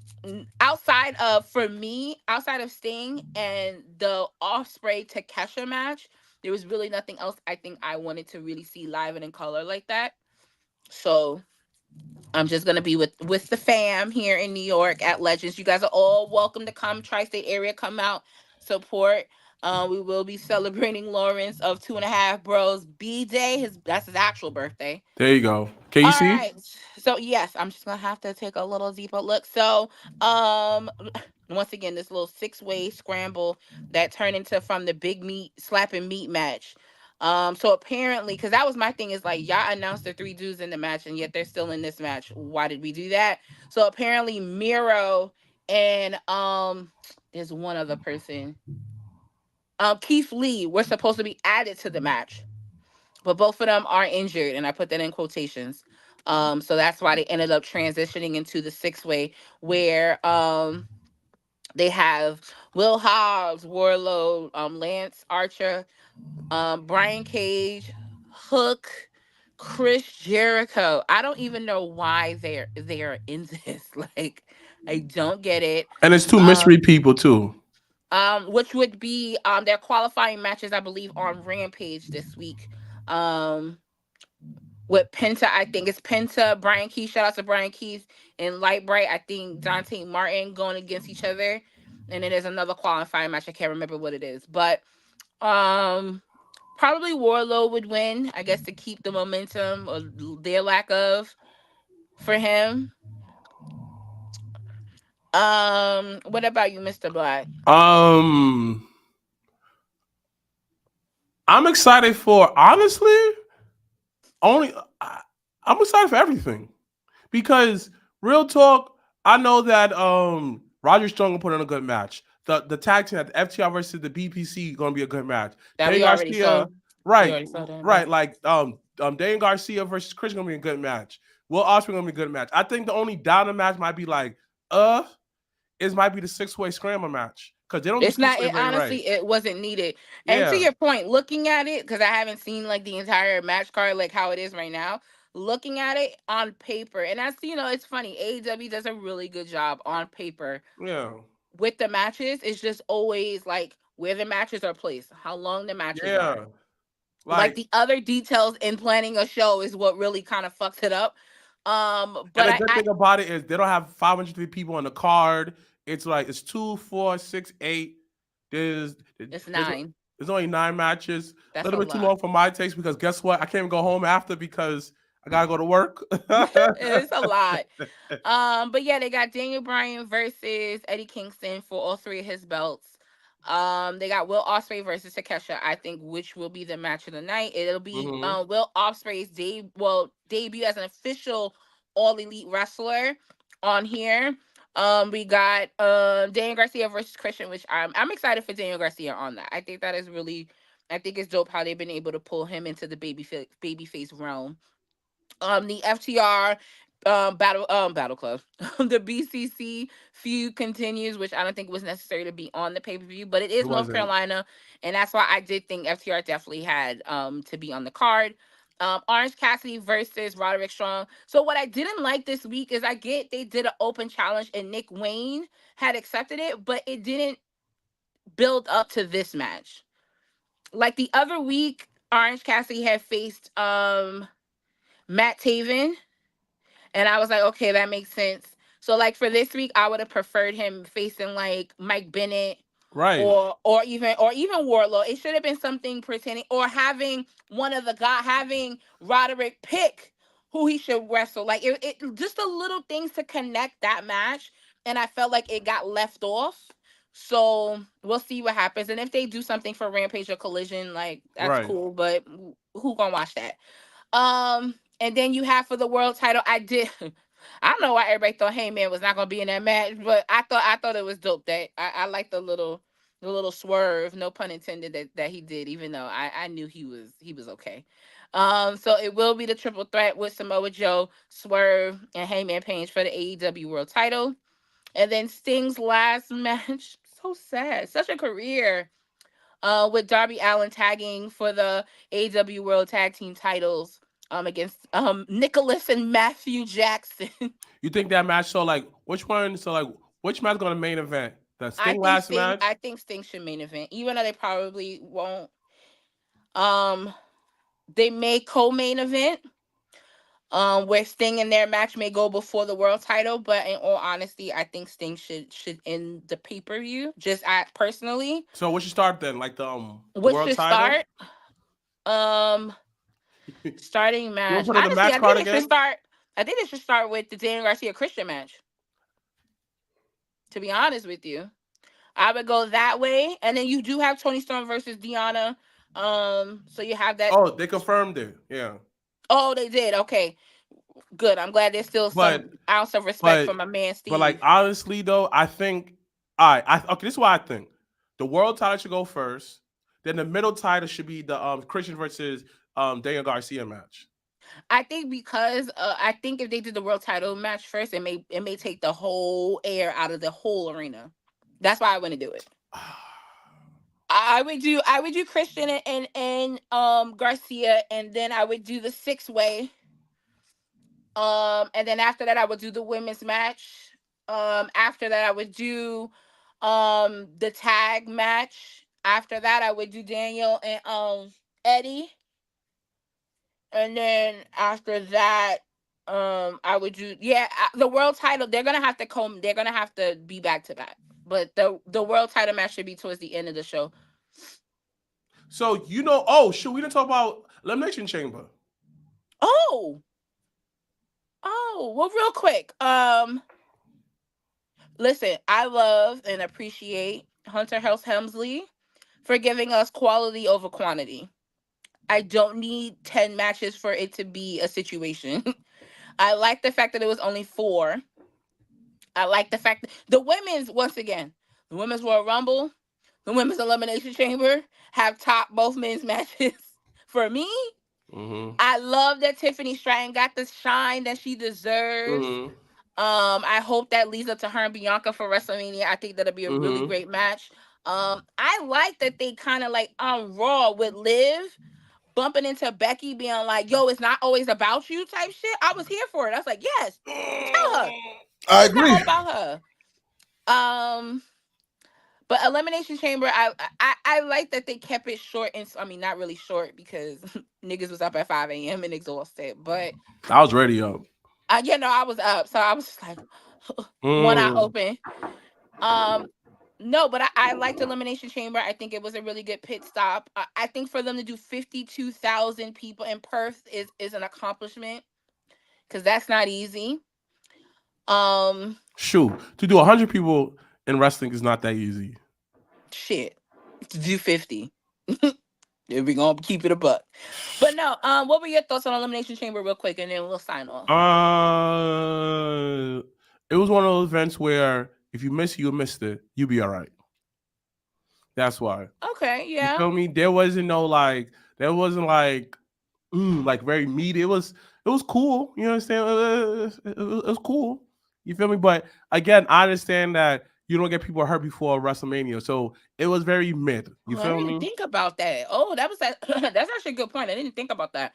outside of Sting and the Ospreay Takesha match, there was really nothing else I think I wanted to really see live and in color like that. So I'm just gonna be with the fam here in New York at Legends. You guys are all welcome to come tri-state area, come out, support. We will be celebrating Lawrence of 2.5 Bros B Day. That's his actual birthday. There you go. All KC. right. So yes, I'm just gonna have to take a little deeper look. So um once again, this little 6-way scramble that turned into from the big meat slapping meat match. So apparently, because that was my thing, is like y'all announced the 3 dudes in the match and yet they're still in this match. Why did we do that? So apparently Miro and there's one other person. Keith Lee were supposed to be added to the match, but both of them are injured, and I put that in quotations. So that's why they ended up transitioning into the 6-way, where they have Will Hobbs, Warlord, Lance Archer, Brian Cage, Hook, Chris Jericho. I don't even know why they're in this. Like, I don't get it. And it's 2 mystery people too. Which would be their qualifying matches, I believe, on Rampage this week. With Penta, I think it's Penta, Brian Keith. Shout out to Brian Keith and Light Bright. I think Dante Martin going against each other, and then there's another qualifying match. I can't remember what it is, but probably Warlow would win, I guess, to keep the momentum or their lack of for him. What about you, Mr. Black? I'm excited for, honestly, I'm excited for everything, because real talk, I know that Roger Strong will put on a good match. The tag team at the FTR versus the BPC going to be a good match. That we already saw. Right, right. Like Daniel Garcia versus Chris going to be a good match. Will Ospreay going to be a good match. I think the only downer match might be like it might be the 6-way scramble match, because they don't. It's not. It, honestly, it wasn't needed. And to your point, looking at it, because I haven't seen like the entire match card, like how it is right now. Looking at it on paper, and that's, it's funny. AEW does a really good job on paper. Yeah. With the matches, it's just always like where the matches are placed, how long the matches are. Like the other details in planning a show is what really kind of fucks it up. But the good thing about it is they don't have 503 people on the card. It's like it's 2, 4, 6, 8. It's 9. There's only 9 matches. That's a little bit too long for my taste, because guess what? I can't even go home after because I gotta go to work. It's a lot. But yeah, they got Daniel Bryan versus Eddie Kingston for all 3 of his belts. They got Will Ospreay versus Takeshita, I think, which will be the match of the night. It'll be Will Ospreay's debut as an official All Elite wrestler on here. We got Daniel Garcia versus Christian, which I'm excited for Daniel Garcia on that. I think that is really, I think it's dope how they've been able to pull him into the babyface realm. The FTR battle club, the BCC feud continues, which I don't think was necessary to be on the pay-per-view, but it is North Carolina, and that's why I did think FTR definitely had to be on the card. Orange Cassidy versus Roderick Strong. So what I didn't like this week is they did an open challenge and Nick Wayne had accepted it, but it didn't build up to this match. Like the other week, Orange Cassidy had faced Matt Taven, and I was like, okay, that makes sense. So like for this week, I would have preferred him facing like Mike Bennett, right, or even Wardlow. It should have been something pertaining, or having having Roderick pick who he should wrestle. Like it just the little things to connect that match, and I felt like it got left off. So we'll see what happens, and if they do something for Rampage or Collision, like that's cool. But who gonna watch that? And then you have for the world title, I don't know why everybody thought Heyman was not gonna be in that match, but I thought it was dope that I like the little swerve, no pun intended, that he did, even though I knew he was okay. So it will be the triple threat with Samoa Joe, Swerve, and Heyman Page for the AEW world title. And then Sting's last match, so sad, such a career, with Darby Allin tagging for the AEW world tag team titles. Against Nicholas and Matthew Jackson. You think that match? So like, which one? So like, which match going to main event? The Sting match? I think Sting should main event, even though they probably won't. They may co-main event. where Sting in their match may go before the world title, but in all honesty, I think Sting should end the pay-per-view. Just I personally. So what should start then? Like the What world should title? start? Starting match. put on the Honestly, match I card think it again? should start. I think it should start with the Daniel Garcia Christian match. To be honest with you, I would go that way, and then you do have Toni Storm versus Deonna. So you have that. Oh, they confirmed it. Yeah. Oh, they did. Okay, good. I'm glad there's still some ounce of respect for my man Steve. But like honestly though, I think okay, this is what I think. The world title should go first. Then the middle title should be the Christian versus Daniel Garcia match. I think because I think if they did the world title match first, it may take the whole air out of the whole arena. That's why I want to do it. I would do Christian and Garcia, and then I would do the 6-way. And then after that I would do the women's match. After that I would do the tag match. After that I would do Daniel and Eddie. And then after that I would do the world title. They're gonna have to be back to back. But the world title match should be towards the end of the show. So we didn't talk about Elimination Chamber. Oh, well, real quick. Listen, I love and appreciate Hunter Hearst Helmsley for giving us quality over quantity. I don't need 10 matches for it to be a situation. I like the fact that it was only 4. I like the fact that the women's Royal Rumble, the women's Elimination Chamber have topped both men's matches for me. Mm-hmm. I love that Tiffany Stratton got the shine that she deserves. Mm-hmm. I hope that leads up to her and Bianca for WrestleMania. I think that'll be a really great match. I like that they kind of like on Raw with Liv bumping into Becky being like, yo, it's not always about you type shit. I was here for it. I was like, yes, tell her. I It's not agree. all about her. But Elimination Chamber, I like that they kept it short, and I mean not really short because niggas was up at 5 a.m. and exhausted. But I was ready up. I was up, so I was just like one eye open. No, but I liked Elimination Chamber. I think it was a really good pit stop. I think for them to do 52,000 people in Perth is an accomplishment because that's not easy. Shoot, to do 100 people in wrestling is not that easy. Shit, to do 50. If we gonna keep it a buck. But no, what were your thoughts on Elimination Chamber real quick, and then we'll sign off. It was one of those events where if you missed it, you'll be all right. That's why. Okay, yeah. You feel me? There wasn't like very meaty. It was cool. You understand? It was cool. You feel me? But again, I understand that you don't get people hurt before WrestleMania, so it was very mid. You feel me? I didn't think about that. Oh, that's actually a good point. I didn't think about that.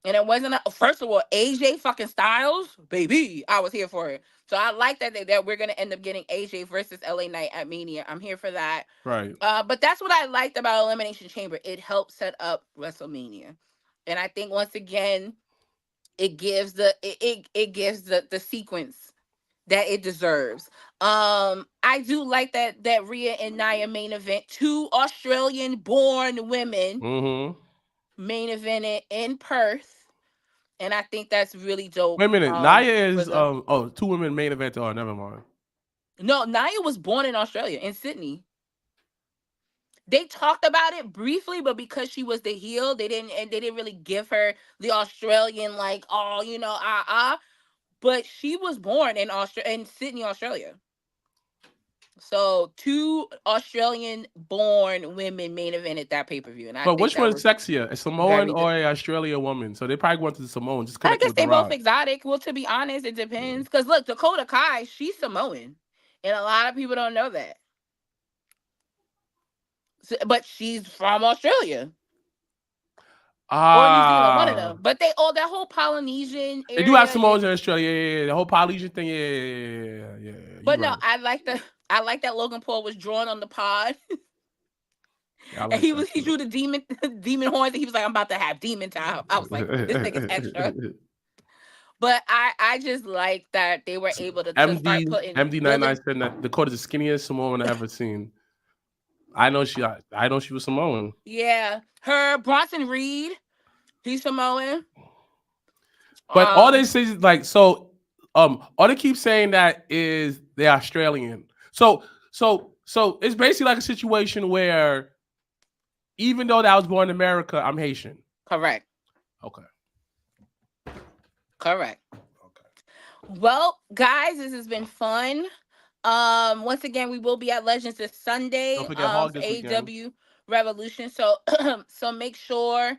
And it wasn't first of all, AJ fucking Styles, baby. I was here for it. So I like that we're gonna end up getting AJ versus LA Knight at Mania. I'm here for that. Right. But that's what I liked about Elimination Chamber. It helped set up WrestleMania. And I think once again, it gives the sequence that it deserves. I do like that Rhea and Nia main event, 2 Australian-born women main event in Perth, and I think that's really dope. Wait a minute, Nia is 2 women main event. Oh, never mind. No, Nia was born in Australia, in Sydney. They talked about it briefly, but because she was the heel, they didn't really give her the Australian But she was born in Sydney, Australia. So 2 Australian-born women main event at that pay-per-view. But which one's sexier, a Samoan or an Australian woman? So they probably went to the Samoan. I guess they both exotic. Well, to be honest, it depends. Because look, Dakota Kai, she's Samoan, and a lot of people don't know that. So, but she's from Australia. Or New Zealand, one of them. But that whole Polynesian area. They do have Samoans in Australia. Yeah. The whole Polynesian thing. Yeah. But no, I like that Logan Paul was drawn on the pod. And he drew the demon horns, and he was like, I'm about to have demon time. I was like, this nigga's extra. But I just like that they were able to start MD putting MD99 said that Dakota is the skinniest Samoan I've ever seen. I know she was Samoan. Yeah, her Bronson Reed, he's Samoan. But all they say is like so. All they keep saying that is they're Australian. So it's basically like a situation where even though that I was born in America, I'm Haitian. Correct. Okay. Correct. Well, guys, this has been fun. Once again, we will be at Legends this Sunday. Don't forget Hog this weekend. AEW Revolution. So so make sure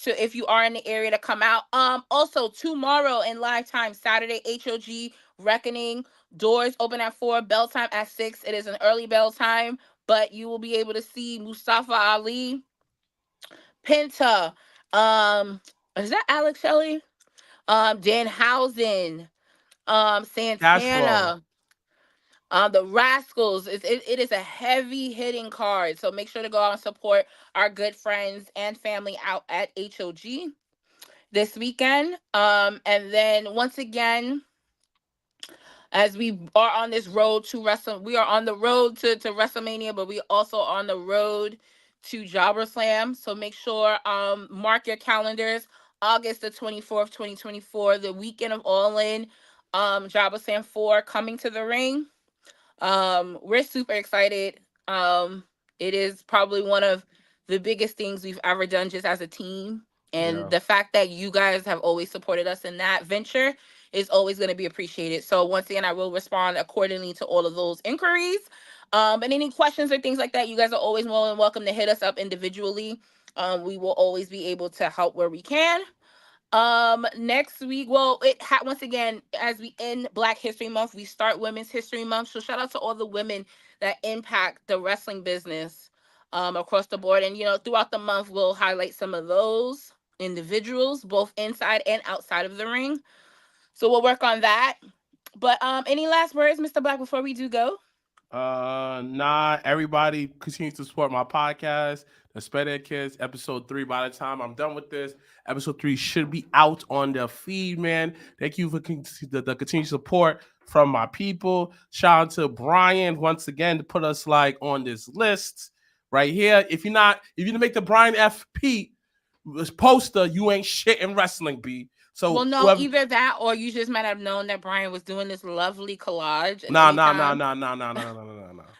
to, if you are in the area, to come out. Also tomorrow in live time, Saturday, HOG Reckoning. Doors open at 4, bell time at 6. It is an early bell time, but you will be able to see Mustafa Ali, Penta, is that Alex Shelley? Danhausen, Santana, the Rascals. It is a heavy hitting card, so make sure to go out and support our good friends and family out at HOG this weekend. And then once again, as we are on this road to we are on the road to WrestleMania, but we also on the road to Jobber Slam. So make sure mark your calendars. August the 24th, 2024, the weekend of All In, Jobber Slam 4 coming to the ring. We're super excited. It is probably one of the biggest things we've ever done just as a team. And the fact that you guys have always supported us in that venture is always going to be appreciated. So once again, I will respond accordingly to all of those inquiries. And any questions or things like that, you guys are always more than welcome to hit us up individually. We will always be able to help where we can. Next week, well, once again, as we end Black History Month, we start Women's History Month. So shout out to all the women that impact the wrestling business across the board. And, throughout the month, we'll highlight some of those individuals, both inside and outside of the ring. So we'll work on that. But any last words, Mr. Black, before we do go? Everybody continues to support my podcast, the Sped Ed Kids, episode 3. By the time I'm done with this, episode 3 should be out on the feed, man. Thank you for the continued support from my people. Shout out to Brian once again to put us on this list right here. If you didn't make the Brian F. Pete poster, you ain't shit in wrestling, B. So well, no, either that or you just might have known that Brian was doing this lovely collage. No.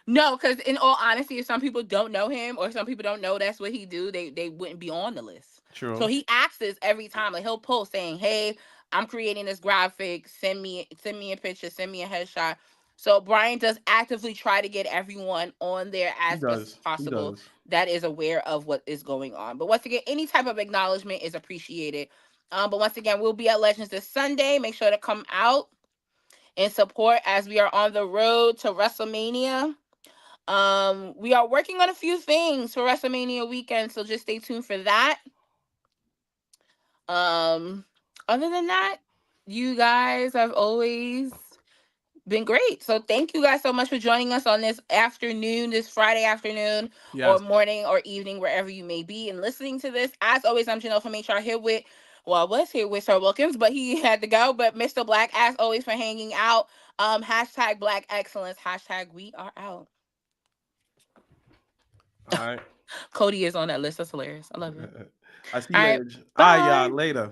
No, because in all honesty, if some people don't know him or some people don't know that's what he do, they wouldn't be on the list. True. So he asks this every time. He'll post saying, "Hey, I'm creating this graphic. Send me a picture. Send me a headshot." So Brian does actively try to get everyone on there as much as possible that is aware of what is going on. But once again, any type of acknowledgement is appreciated. But once again, we'll be at Legends this Sunday. Make sure to come out and support as we are on the road to WrestleMania. We are working on a few things for WrestleMania weekend, so just stay tuned for that. Other than that, you guys have always been great. So thank you guys so much for joining us on this afternoon, this Friday afternoon, or morning or evening, wherever you may be and listening to this. As always, I'm Janelle from HR here with, I was here with Sir Wilkins, but he had to go. But Mr. Black, as always, for hanging out. Hashtag Black Excellence. Hashtag we are out. All right. Cody is on that list. That's hilarious. I love it. I see you later. All right, y'all. Later.